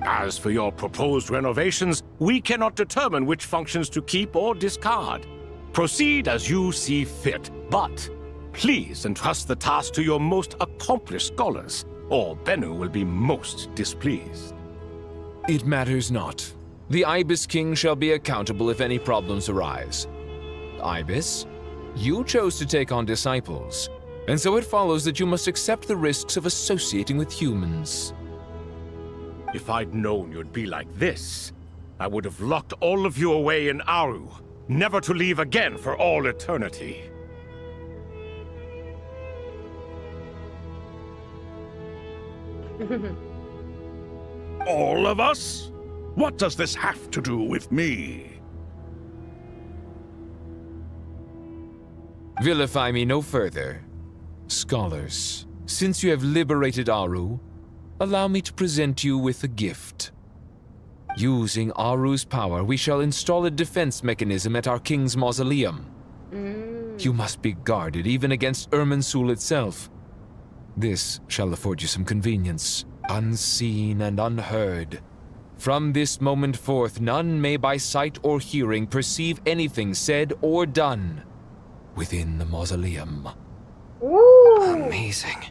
As for your proposed renovations, we cannot determine which functions to keep or discard. Proceed as you see fit, but please entrust the task to your most accomplished scholars, or Bennu will be most displeased. It matters not. The Ibis King shall be accountable if any problems arise. Ibis, you chose to take on disciples, and so it follows that you must accept the risks of associating with humans. If I'd known you'd be like this, I would have locked all of you away in Aru, never to leave again for all eternity. All of us? What does this have to do with me? Vilify me no further. Scholars, since you have liberated Aru, allow me to present you with a gift. Using Aru's power, we shall install a defense mechanism at our king's mausoleum. You must be guarded even against Irminsul itself. This shall afford you some convenience, unseen and unheard. From this moment forth, none may by sight or hearing perceive anything said or done within the mausoleum. Amazing.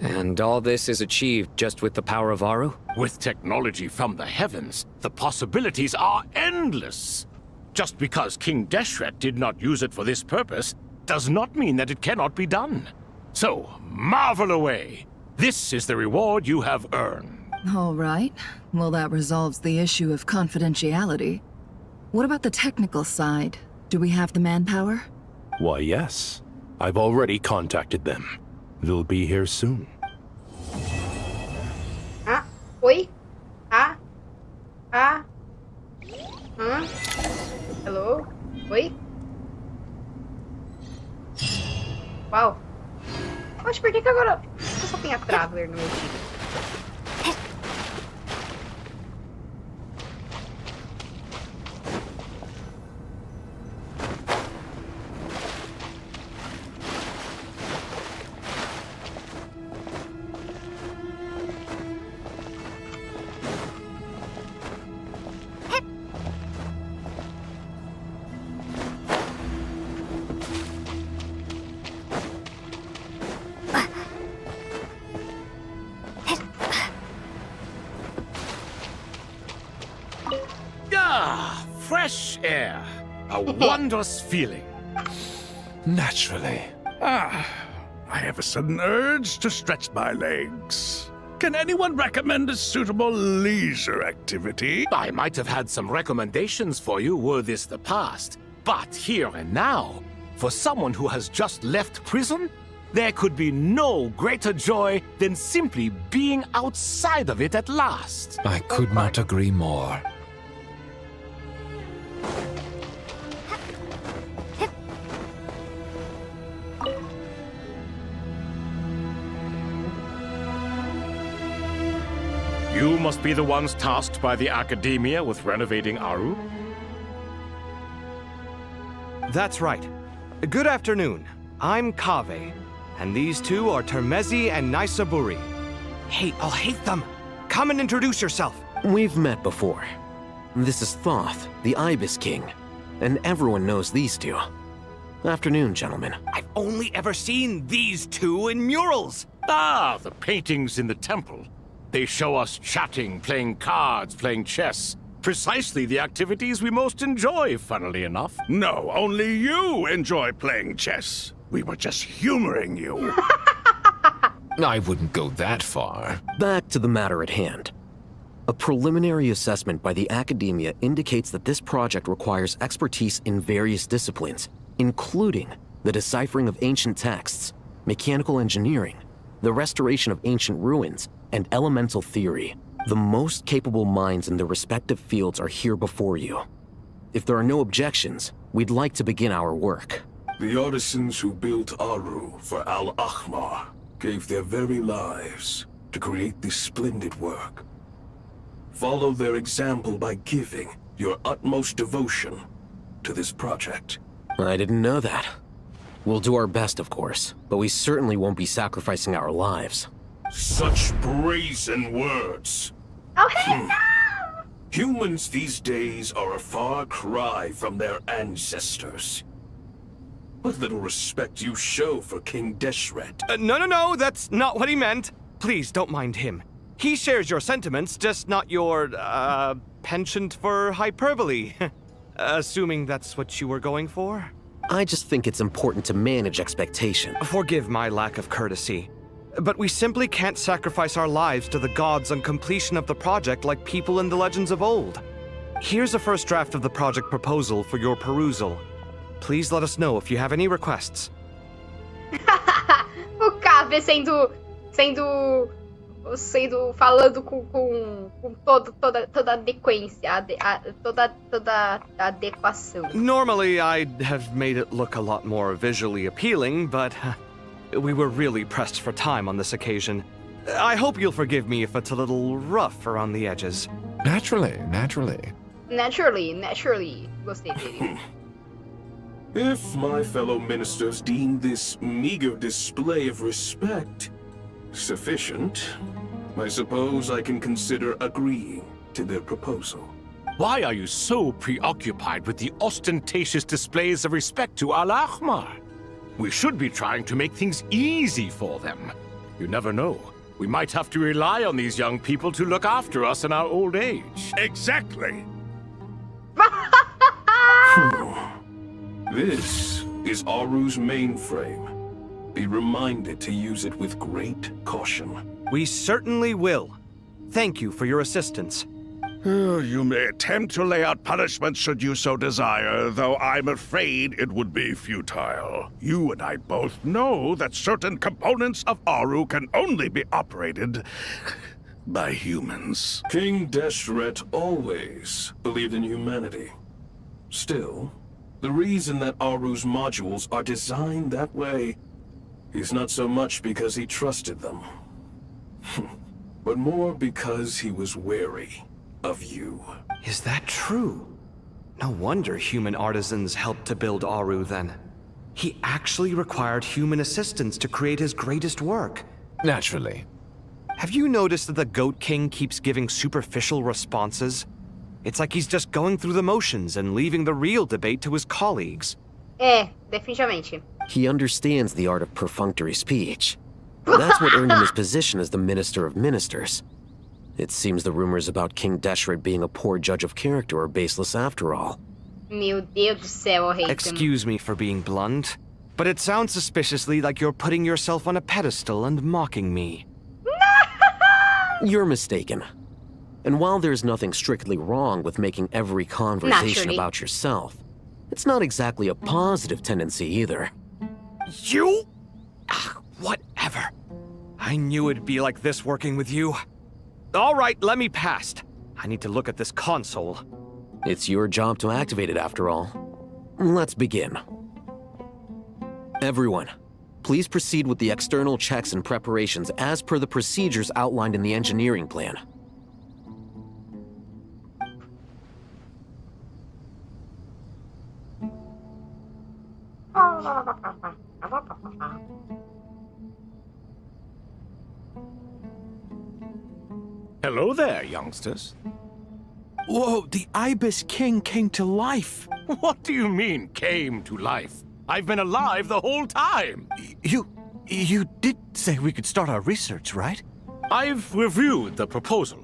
And all this is achieved just with the power of Aru? With technology from the heavens, the possibilities are endless. Just because King Deshret did not use it for this purpose does not mean that it cannot be done. So, marvel away. This is the reward you have earned. All right. Well, that resolves the issue of confidentiality. What about the technical side? Do we have the manpower? Why, yes. I've already contacted them. They'll be here soon. Ah, oi? Ah? Ah? Hello? Oi? Uau. Poxa, por que agora eu só tenho a Traveler no meu time? Fresh air. A wondrous feeling. Naturally. I have a sudden urge to stretch my legs. Can anyone recommend a suitable leisure activity? I might have had some recommendations for you were this the past. But here and now, for someone who has just left prison, there could be no greater joy than simply being outside of it at last. I could not agree more. You must be the ones tasked by the Academia with renovating Aru? That's right. Good afternoon. I'm Kaveh, and these two are Termezi and Naisaburi. Hey, I'll hate them. Come and introduce yourself. We've met before. This is Thoth, the Ibis King, and everyone knows these two. Afternoon, gentlemen. I've only ever seen these two in murals. Ah, the paintings in the temple. They show us chatting, playing cards, playing chess. Precisely the activities we most enjoy, funnily enough. No, only you enjoy playing chess. We were just humoring you. I wouldn't go that far. Back to the matter at hand. A preliminary assessment by the Academia indicates that this project requires expertise in various disciplines, including the deciphering of ancient texts, mechanical engineering, the restoration of ancient ruins, and elemental theory. The most capable minds in their respective fields are here before you. If there are no objections, we'd like to begin our work. The artisans who built Aru for Al-Ahmar gave their very lives to create this splendid work. Follow their example by giving your utmost devotion to this project. I didn't know that. We'll do our best, of course, but we certainly won't be sacrificing our lives. Such brazen words. Oh, hey, no! Humans these days are a far cry from their ancestors. What little respect you show for King Deshret. No, that's not what he meant. Please, don't mind him. He shares your sentiments, just not your, penchant for hyperbole. Assuming that's what you were going for? I just think it's important to manage expectation. Forgive my lack of courtesy, but we simply can't sacrifice our lives to the gods on completion of the project like people in the legends of old. Here's a first draft of the project proposal for your perusal. Please let us know if you have any requests. O Kave falando com toda a adequência, toda a adequação. Normally, I'd have made it look a lot more visually appealing, but we were really pressed for time on this occasion. I hope you'll forgive me if it's a little rough around the edges. Naturally. Gostei dele. If my fellow ministers deem this meager display of respect sufficient, I suppose I can consider agreeing to their proposal. Why are you so preoccupied with the ostentatious displays of respect to Al-Ahmar? We should be trying to make things easy for them. You never know. We might have to rely on these young people to look after us in our old age. Exactly. This is Aru's mainframe. Be reminded to use it with great caution. We certainly will. Thank you for your assistance. You may attempt to lay out punishment should you so desire, though I'm afraid it would be futile. You and I both know that certain components of Aru can only be operated by humans. King Deshret always believed in humanity. Still, the reason that Aru's modules are designed that way is not so much because he trusted them, but more because he was wary of you. Is that true? No wonder human artisans helped to build Aru then. He actually required human assistance to create his greatest work. Naturally. Have you noticed that the Goat King keeps giving superficial responses? It's like he's just going through the motions and leaving the real debate to his colleagues. Definitivamente. He understands the art of perfunctory speech. That's what earned him his position as the Minister of Ministers. It seems the rumors about King Deshret being a poor judge of character are baseless after all. Meu Deus do céu, eu Excuse me for being blunt, but it sounds suspiciously like you're putting yourself on a pedestal and mocking me. You're mistaken. And while there's nothing strictly wrong with making every conversation about yourself, it's not exactly a positive tendency either. You? Whatever. I knew it'd be like this working with you. All right, let me past. I need to look at this console. It's your job to activate it after all. Let's begin. Everyone, please proceed with the external checks and preparations as per the procedures outlined in the engineering plan. Hello there, youngsters. Whoa, the Ibis King came to life. What do you mean, came to life? I've been alive the whole time. You did say we could start our research, right? I've reviewed the proposal.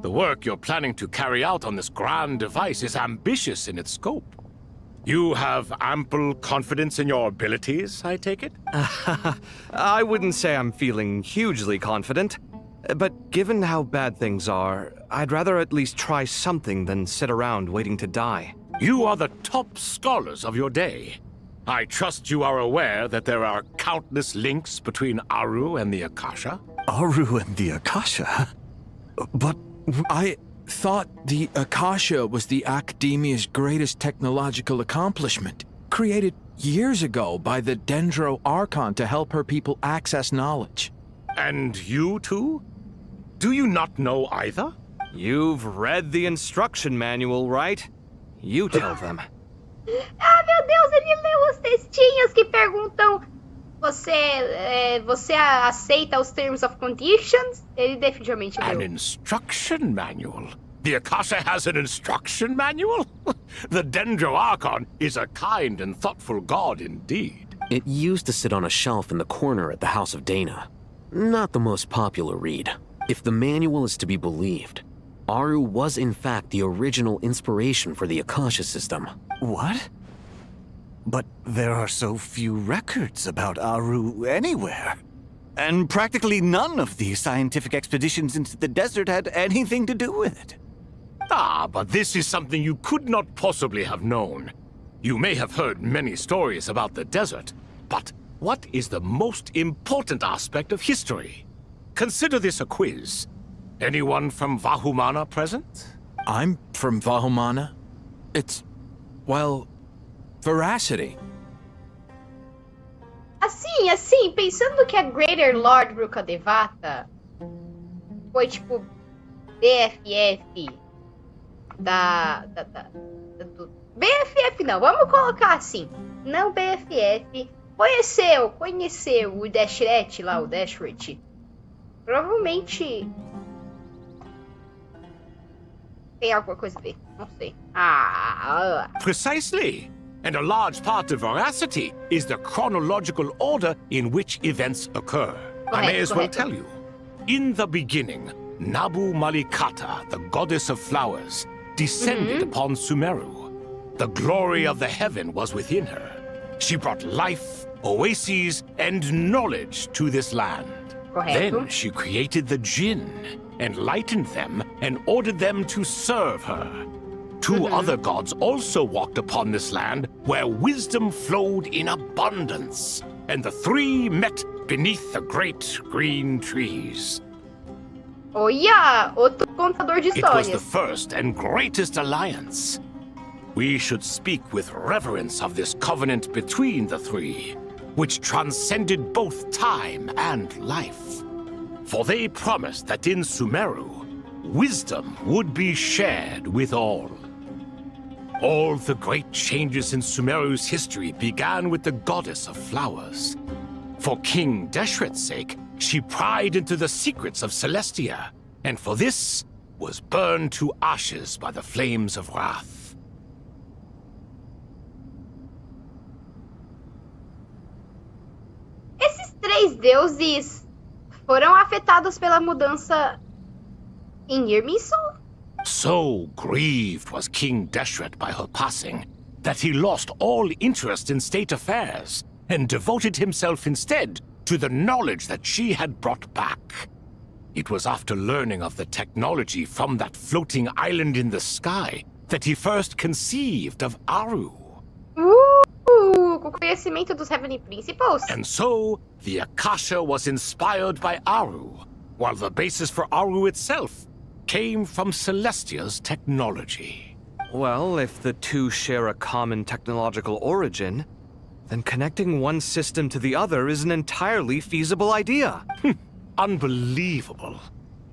The work you're planning to carry out on this grand device is ambitious in its scope. You have ample confidence in your abilities, I take it? I wouldn't say I'm feeling hugely confident. But given how bad things are, I'd rather at least try something than sit around waiting to die. You are the top scholars of your day. I trust you are aware that there are countless links between Aru and the Akasha? Aru and the Akasha? But I thought the Akasha was the Academia's greatest technological accomplishment, created years ago by the Dendro Archon to help her people access knowledge. And you too? Do you not know either? You've read the instruction manual, right? You tell them. Ah, meu Deus, ele leu os textinhos que perguntam: você aceita os terms of conditions? Ele definitivamente leu. An instruction manual? The Akasha has an instruction manual? The Dendro Archon is a kind and thoughtful god indeed. It used to sit on a shelf in the corner at the House of Dana. Not the most popular read. If the manual is to be believed, Aru was in fact the original inspiration for the Akasha system. What? But there are so few records about Aru anywhere. And practically none of the scientific expeditions into the desert had anything to do with it. Ah, but this is something you could not possibly have known. You may have heard many stories about the desert, but what is the most important aspect of history? Consider this a quiz. Anyone from Vahumana present? I'm from Vahumana. It's, well, veracity. Assim, pensando que a Greater Lord Brukadevata foi tipo BFF do BFF não, vamos colocar assim, não BFF, conheceu o Dashret lá, o Dashret, provavelmente tem alguma coisa a ver, não sei. Precisely. And a large part of veracity is the chronological order in which events occur. I may as well tell you. In the beginning, Nabu Malikata, the goddess of flowers, descended upon Sumeru. The glory of the heaven was within her. She brought life, oases, and knowledge to this land. Then she created the Jinn, enlightened them, and ordered them to serve her. Two other gods also walked upon this land where wisdom flowed in abundance, and the three met beneath the great green trees. Olha, outro contador de histórias. It was the first and greatest alliance. We should speak with reverence of this covenant between the three, which transcended both time and life. For they promised that in Sumeru, wisdom would be shared with all. All the great changes in Sumeru's history began with the goddess of flowers. For King Deshret's sake, she pried into the secrets of Celestia, and for this was burned to ashes by the flames of wrath. Esses três deuses foram afetados pela mudança em Irminsul? So grieved was King Deshret by her passing that he lost all interest in state affairs and devoted himself instead to the knowledge that she had brought back. It was after learning of the technology from that floating island in the sky that he first conceived of Aru. Com conhecimento dos Heavenly Principles. And so, the Akasha was inspired by Aru, while the basis for Aru itself came from Celestia's technology. Well, if the two share a common technological origin, then connecting one system to the other is an entirely feasible idea. Unbelievable.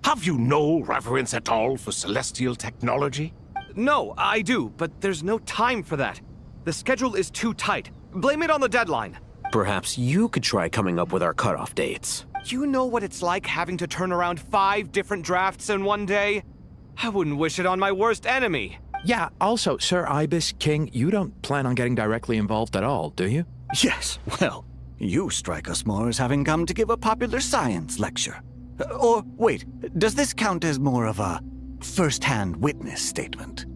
Have you no reverence at all for celestial technology? No, I do, but there's no time for that. The schedule is too tight. Blame it on the deadline. Perhaps you could try coming up with our cutoff dates. You know what it's like having to turn around 5 different drafts in one day? I wouldn't wish it on my worst enemy. Yeah, also, Sir Ibis, King, you don't plan on getting directly involved at all, do you? Yes, well, you strike us more as having come to give a popular science lecture. Or, wait, does this count as more of a first-hand witness statement?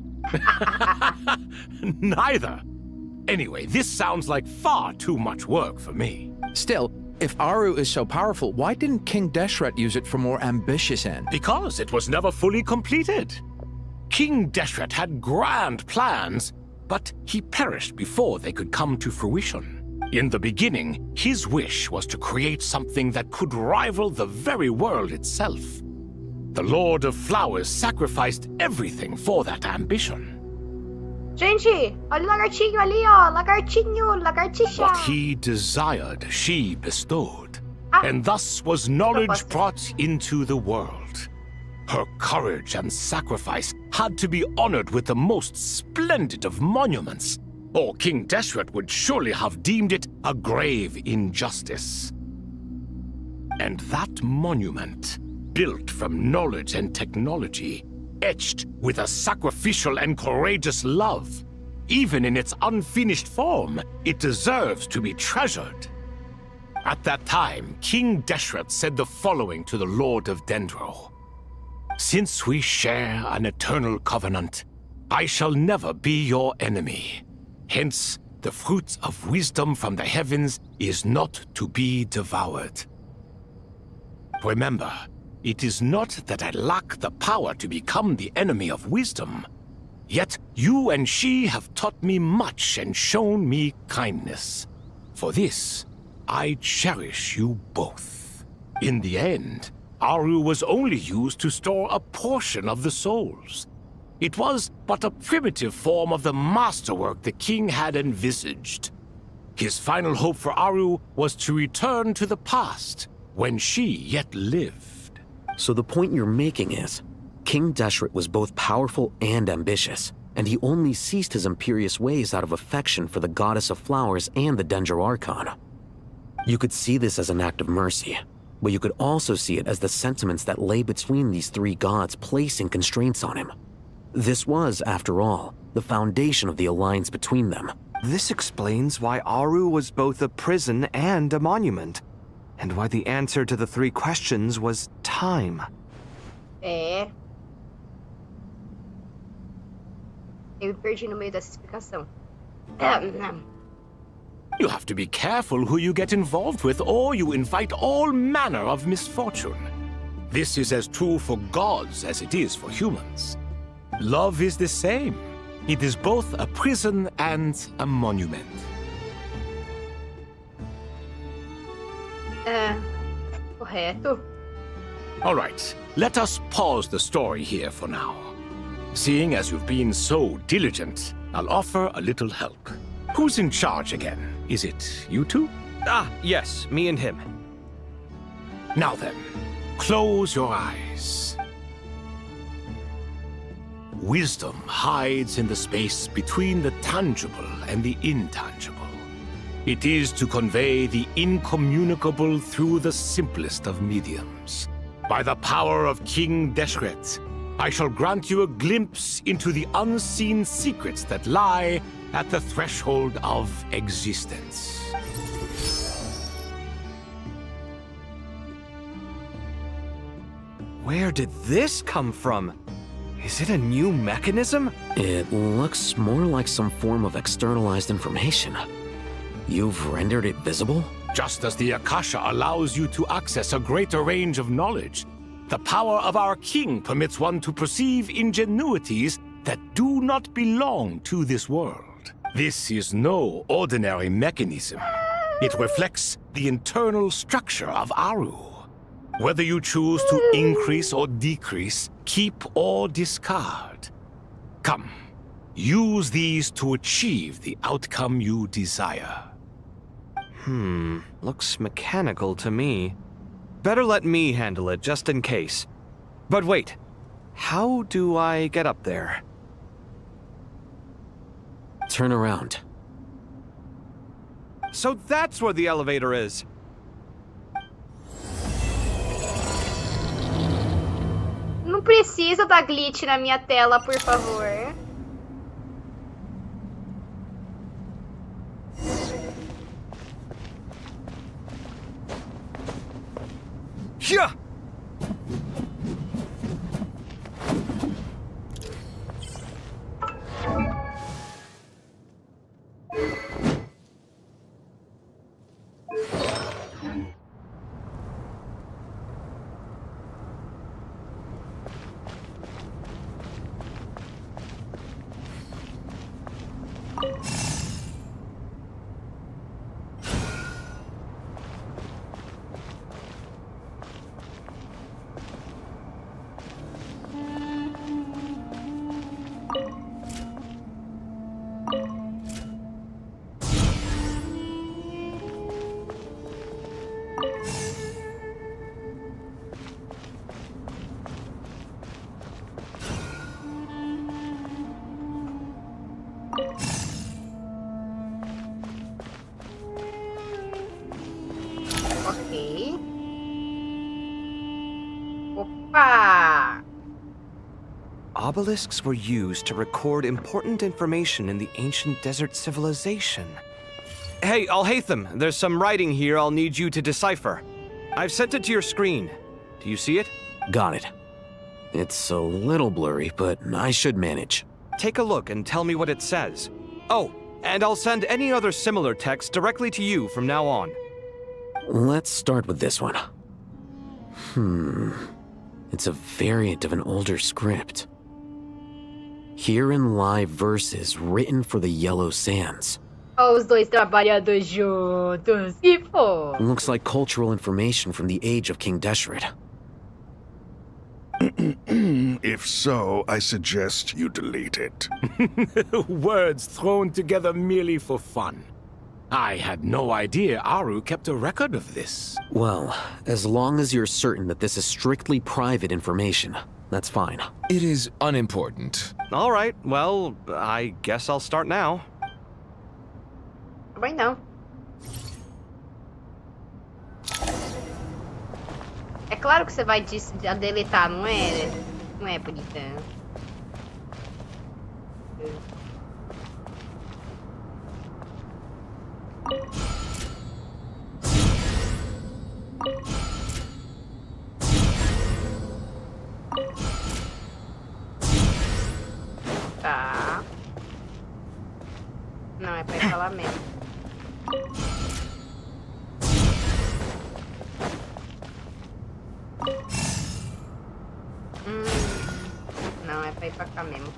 Neither. Anyway, this sounds like far too much work for me. Still, if Aru is so powerful, why didn't King Deshret use it for more ambitious ends? Because it was never fully completed. King Deshret had grand plans, but he perished before they could come to fruition. In the beginning, his wish was to create something that could rival the very world itself. The Lord of Flowers sacrificed everything for that ambition. Gente, olha o lagartinho ali, ó. Lagartinho, lagartixa. What he desired, she bestowed. And thus was knowledge brought into the world. Her courage and sacrifice had to be honored with the most splendid of monuments, or King Deshret would surely have deemed it a grave injustice. And that monument, built from knowledge and technology, etched with a sacrificial and courageous love, even in its unfinished form, it deserves to be treasured. At that time, King Deshret said the following to the Lord of Dendro. Since we share an eternal covenant, I shall never be your enemy. Hence, the fruit of wisdom from the heavens is not to be devoured. Remember, it is not that I lack the power to become the enemy of wisdom. Yet you and she have taught me much and shown me kindness. For this, I cherish you both. In the end, Aru was only used to store a portion of the souls. It was but a primitive form of the masterwork the king had envisaged. His final hope for Aru was to return to the past, when she yet lived. So the point you're making is, King Deshret was both powerful and ambitious, and he only ceased his imperious ways out of affection for the goddess of flowers and the Dendro Archon. You could see this as an act of mercy, but you could also see it as the sentiments that lay between these three gods placing constraints on him. This was, after all, the foundation of the alliance between them. This explains why Aru was both a prison and a monument, and why the answer to the three questions was time. Eu me perdi no meio dessa explicação. You have to be careful who you get involved with, or you invite all manner of misfortune. This is as true for gods as it is for humans. Love is the same. It is both a prison and a monument. Correto. All right, let us pause the story here for now. Seeing as you've been so diligent, I'll offer a little help. Who's in charge again? Is it you two? Ah, yes, me and him. Now then, close your eyes. Wisdom hides in the space between the tangible and the intangible. It is to convey the incommunicable through the simplest of mediums. By the power of King Deshret, I shall grant you a glimpse into the unseen secrets that lie at the threshold of existence. Where did this come from? Is it a new mechanism? It looks more like some form of externalized information. You've rendered it visible? Just as the Akasha allows you to access a greater range of knowledge, the power of our king permits one to perceive ingenuities that do not belong to this world. This is no ordinary mechanism. It reflects the internal structure of Aru. Whether you choose to increase or decrease, keep or discard. Come, use these to achieve the outcome you desire. Looks mechanical to me. Better let me handle it, just in case. But wait, how do I get up there? Turn around. So that's where the elevator is. Não precisa dar glitch na minha tela, por favor. Yeah! Opa! Obelisks were used to record important information in the ancient desert civilization. Hey, Al-Haytham, there's some writing here I'll need you to decipher. I've sent it to your screen. Do you see it? Got it. It's a little blurry, but I should manage. Take a look and tell me what it says. Oh, and I'll send any other similar text directly to you from now on. Let's start with this one. It's a variant of an older script. Herein lie verses written for the Yellow Sands. Ó, os dois trabalhando juntos. Que fofo. Looks like cultural information from the age of King Deshret. If so, I suggest you delete it. Words thrown together merely for fun. I had no idea Aru kept a record of this. Well, as long as you're certain that this is strictly private information, that's fine. It is unimportant. All right, well, I guess I'll start now. Também não. É claro que você vai deletar, não é? Não é, bonita? Tá. Não, é pra ir falar mesmo. Não, é pra ir pra cá mesmo.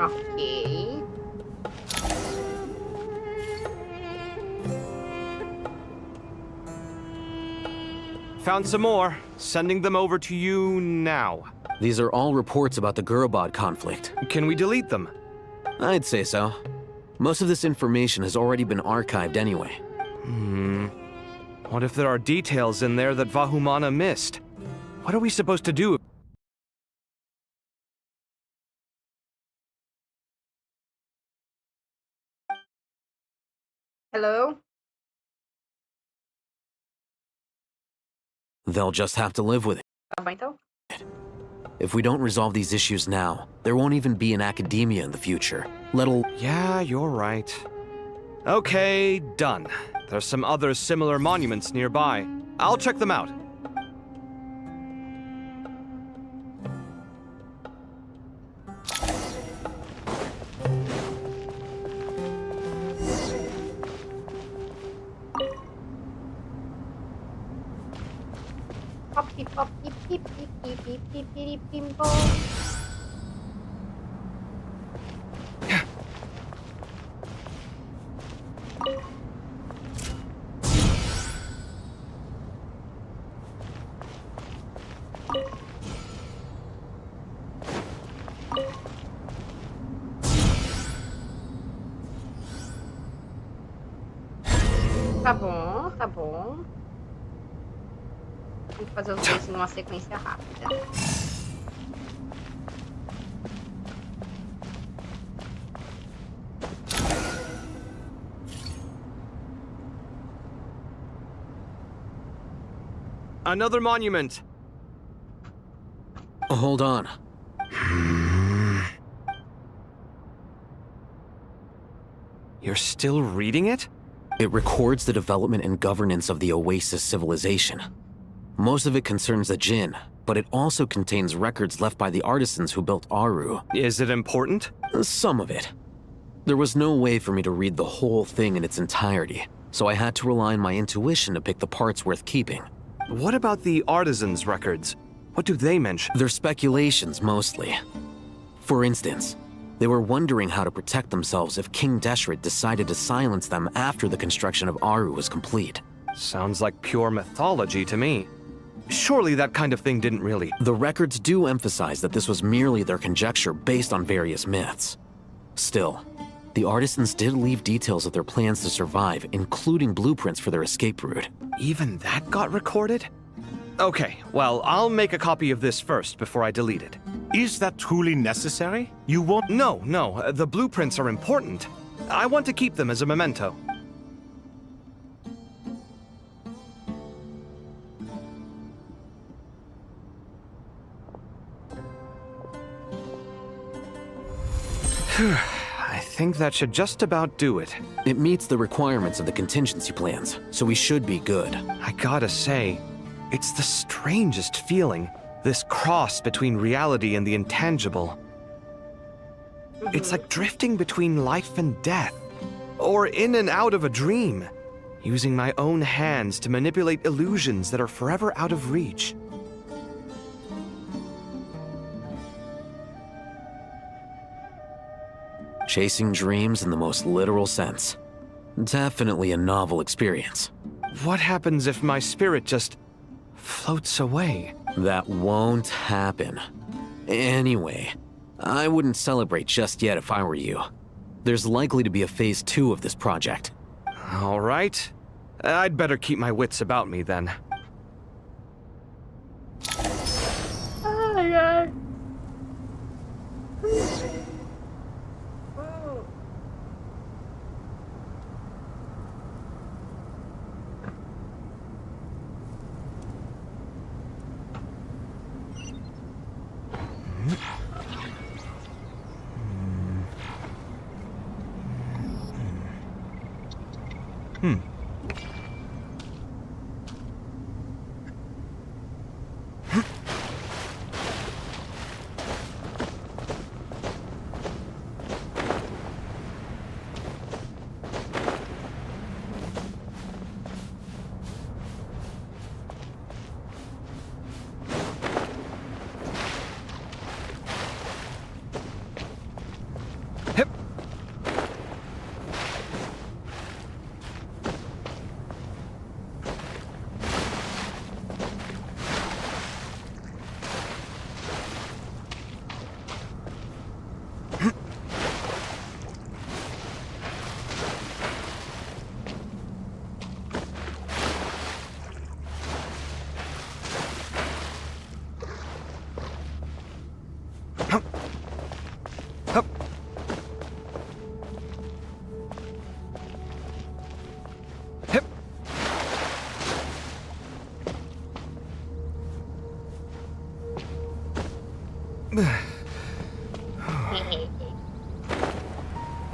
Ok. Found some more. Sending them over to you now. These are all reports about the Gurubad conflict. Can we delete them? I'd say so. Most of this information has already been archived anyway. What if there are details in there that Vahumana missed? What are we supposed to do? Hello? They'll just have to live with it. Tá bom, então? If we don't resolve these issues now, there won't even be an academia in the future. Yeah, you're right. Okay, done. There's some other similar monuments nearby. I'll check them out. Pop, beep, pop, beep, beep, beep, beep, beep, beep, beep, beep, beep. Tá bom, tá bom. Tem que fazer os dois numa sequência rápida. Another monument. Hold on. You're still reading it? It records the development and governance of the Oasis civilization. Most of it concerns the Jinn, but it also contains records left by the artisans who built Aru. Is it important? Some of it. There was no way for me to read the whole thing in its entirety, so I had to rely on my intuition to pick the parts worth keeping. What about the artisans' records? What do they mention? They're speculations, mostly. For instance, they were wondering how to protect themselves if King Deshret decided to silence them after the construction of Aru was complete. Sounds like pure mythology to me. Surely that kind of thing didn't really... The records do emphasize that this was merely their conjecture based on various myths. Still, the artisans did leave details of their plans to survive, including blueprints for their escape route. Even that got recorded? Okay, well, I'll make a copy of this first before I delete it. Is that truly necessary? You won't... No, the blueprints are important. I want to keep them as a memento. I think that should just about do it. It meets the requirements of the contingency plans, so we should be good. I gotta say, it's the strangest feeling, this cross between reality and the intangible. It's like drifting between life and death, or in and out of a dream, using my own hands to manipulate illusions that are forever out of reach. Chasing dreams in the most literal sense. Definitely a novel experience. What happens if my spirit just floats away? That won't happen. Anyway, I wouldn't celebrate just yet if I were you. There's likely to be a phase 2 of this project. All right. I'd better keep my wits about me then. Ai, ai.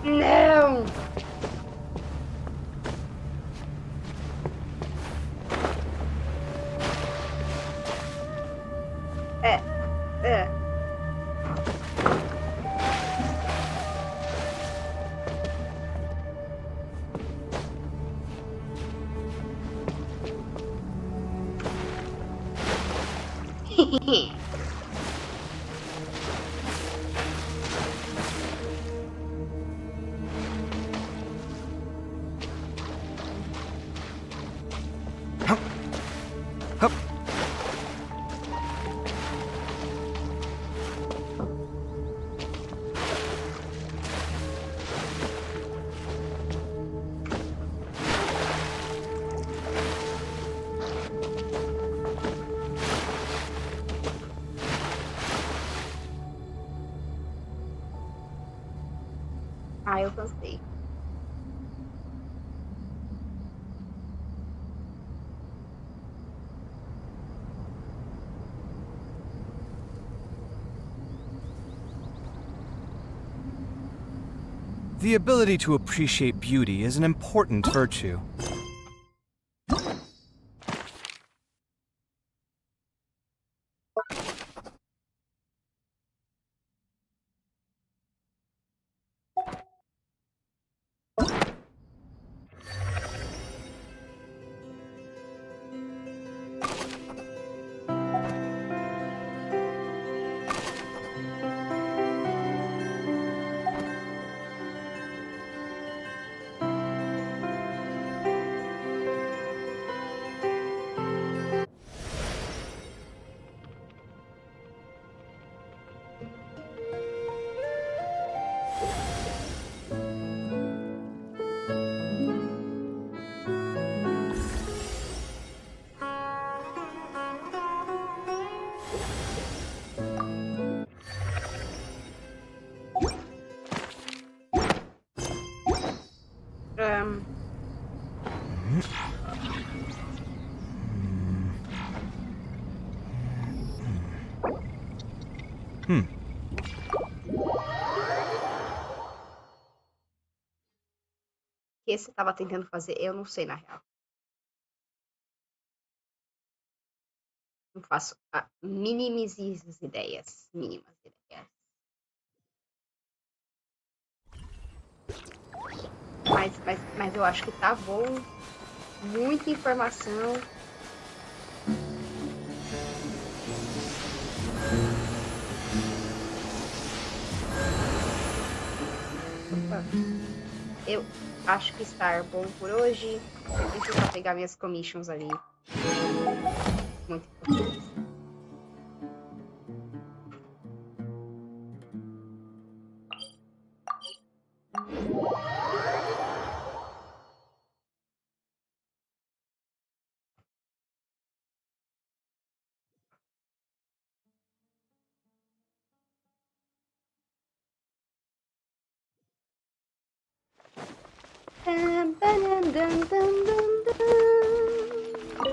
Não! É. Ah, eu cansei. The ability to appreciate beauty is an important virtue. O que você tava tentando fazer? Eu não sei, na real. Não faço mínimas ideias. Mínimas ideias. Mas eu acho que tá bom. Muita informação. Opa. Eu acho que está bom por hoje. Deixa eu só pegar minhas commissions ali. Muito importante.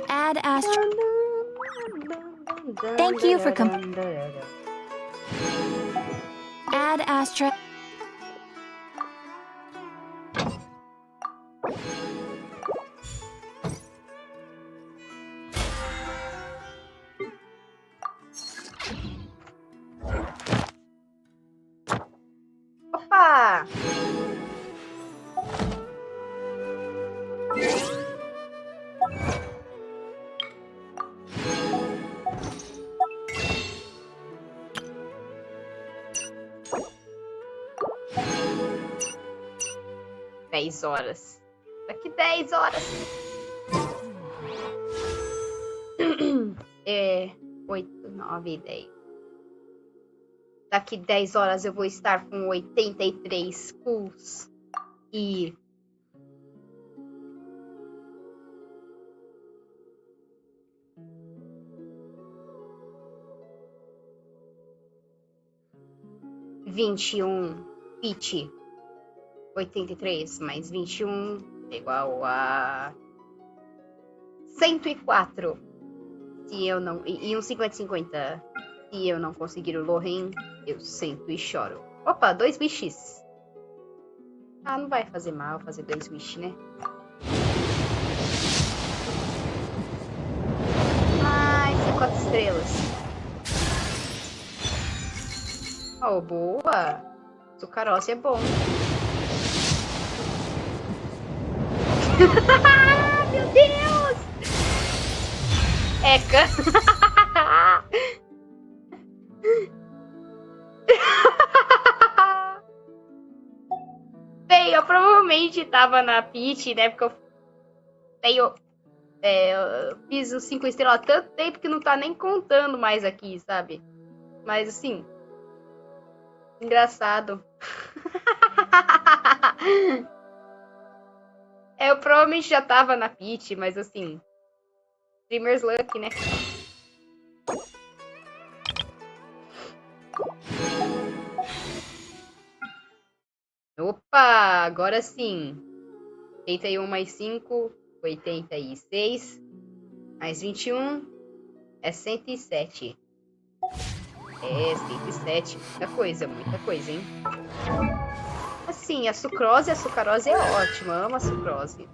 Add Astra. Thank you for Add Astra. Opa! $10. Daqui 10 horas. 8, 9, 10. Daqui 10 horas eu vou estar com 83 pulls. E... pitch. 83 mais 21 é igual a 104. Se eu não... E um 50-50. Se eu não conseguir o Loren, eu sento e choro. Opa, 2 wishes. Ah, não vai fazer mal fazer 2 wishes, né? Ai, 4 estrelas. Oh, boa. Sucarose é bom. Meu Deus! Eca! Bem, eu provavelmente tava na pit, né? Porque eu fiz os 5 estrelas há tanto tempo que não tá nem contando mais aqui, sabe? Mas assim, engraçado. Eu provavelmente já tava na pit, mas assim, Dreamer's Luck, né? Opa, agora sim. 81 mais 5, 86. Mais 21 é 107. É, 107. Muita coisa, hein? Assim, a sucrose é ótima. Amo a sucrose.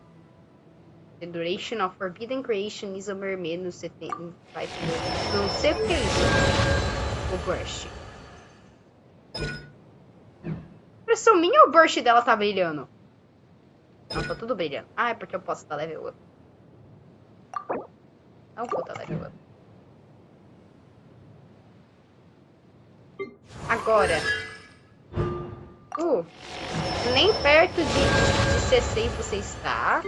The duration of forbidden creation isomer menos 75. Não sei o que é isso. O burst. Impressão minha ou o burst dela tá brilhando? Não, tá tudo brilhando. Ah, é porque eu posso dar level up. Não vou dar level up. Agora. Nem perto de 16 você está.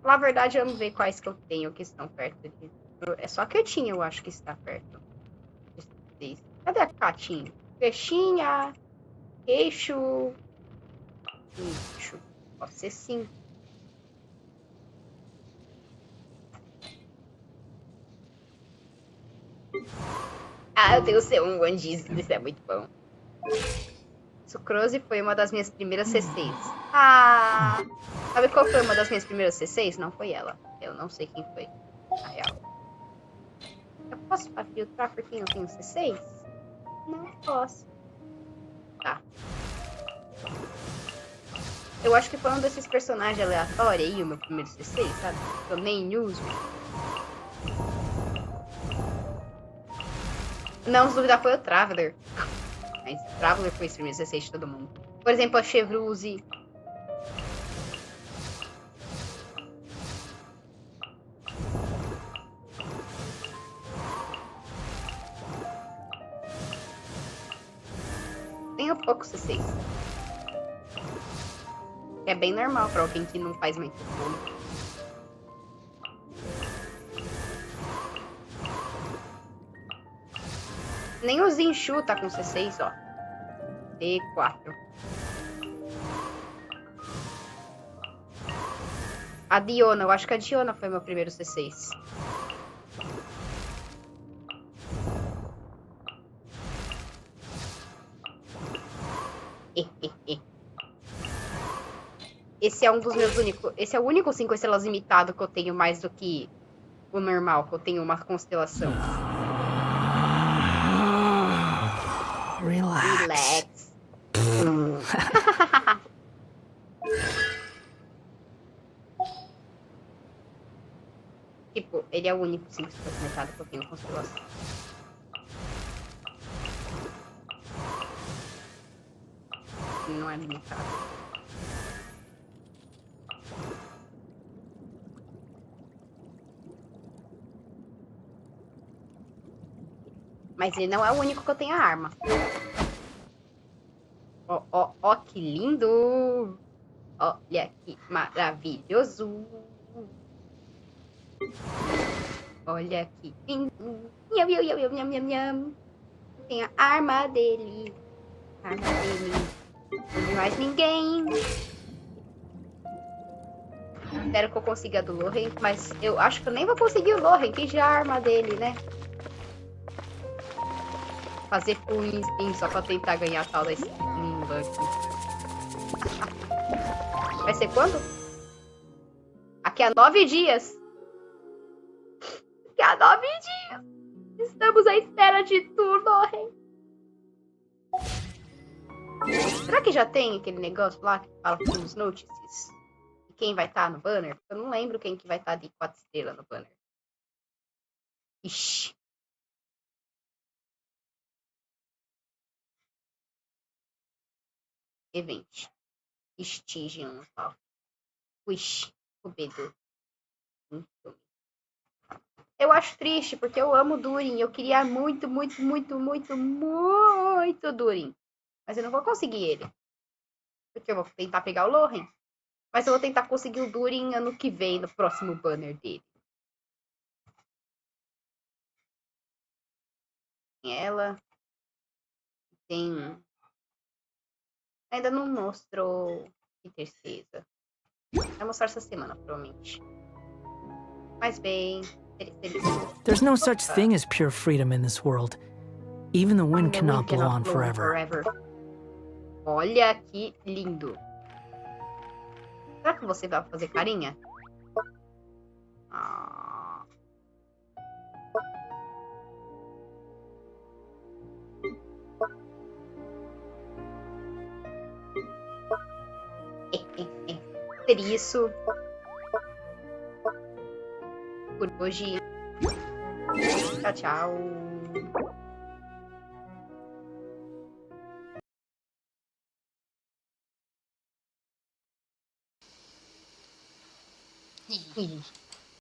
Na verdade, vamos ver quais que eu tenho que estão perto de... É só a Quietinha, eu acho que está perto. Cadê a Catinha? Peixinha. Queixo. Queixo. Pode ser sim. Ah, eu tenho o C1 One Jesus, isso é muito bom. Sucrose foi uma das minhas primeiras C6. Ah! Sabe qual foi uma das minhas primeiras C6? Não foi ela. Eu não sei quem foi, na real. Eu posso filtrar por quem eu tenho C6? Não posso. Tá. Eu acho que foi um desses personagens aleatórios aí, o meu primeiro C6, sabe? Eu nem uso. Não, se duvidar, foi o Traveler. Mas o Traveler foi esse primeiro C6 de todo mundo. Por exemplo, a Chevrouse. Tenho pouco C6. Que é bem normal pra alguém que não faz muito bom. Nem o Zinchu tá com C6, ó. E4. A Diona, eu acho que a Diona foi meu primeiro C6. Esse é um dos meus únicos. Esse é o único 5 estrelas limitado que eu tenho mais do que o normal, que eu tenho uma constelação. Relax. Tipo, ele é o único 5 estrelas limitado que eu tenho constelação. Não é limitado. Mas ele não é o único que eu tenho a arma. Ó, ó, ó, que lindo! Olha que maravilhoso! Olha que lindo! Nham, nham, nham, nham, nham, nham. Tem a arma dele. A arma dele. Não tem mais ninguém. Espero que eu consiga a do Loren, mas eu acho que eu nem vou conseguir o Loren, que já é a arma dele, né? Fazer full spin só pra tentar ganhar a tal da skin aqui. Vai ser quando? Aqui a 9 dias. Daqui a 9 dias. Estamos à espera de tudo, Loren. Será que já tem aquele negócio lá que fala com os notices? E quem vai estar no banner? Eu não lembro quem que vai estar de 4 estrelas no banner. Ixi. Event. Stygian. Wish. O Bedo. Eu acho triste, porque eu amo Durin. Eu queria muito Durin. Mas eu não vou conseguir ele. Porque eu vou tentar pegar o Loren. Mas eu vou tentar conseguir o Durin ano que vem, no próximo banner dele. Tem ela. Tem... Ainda não mostrou que tristeza. Vai mostrar essa semana, provavelmente. Mas bem... There's no such thing as pure freedom in this world. Even the wind cannot blow on forever. Olha que lindo. Será que você vai fazer carinha? Ah. Ser isso. Por hoje. Tchau, tchau.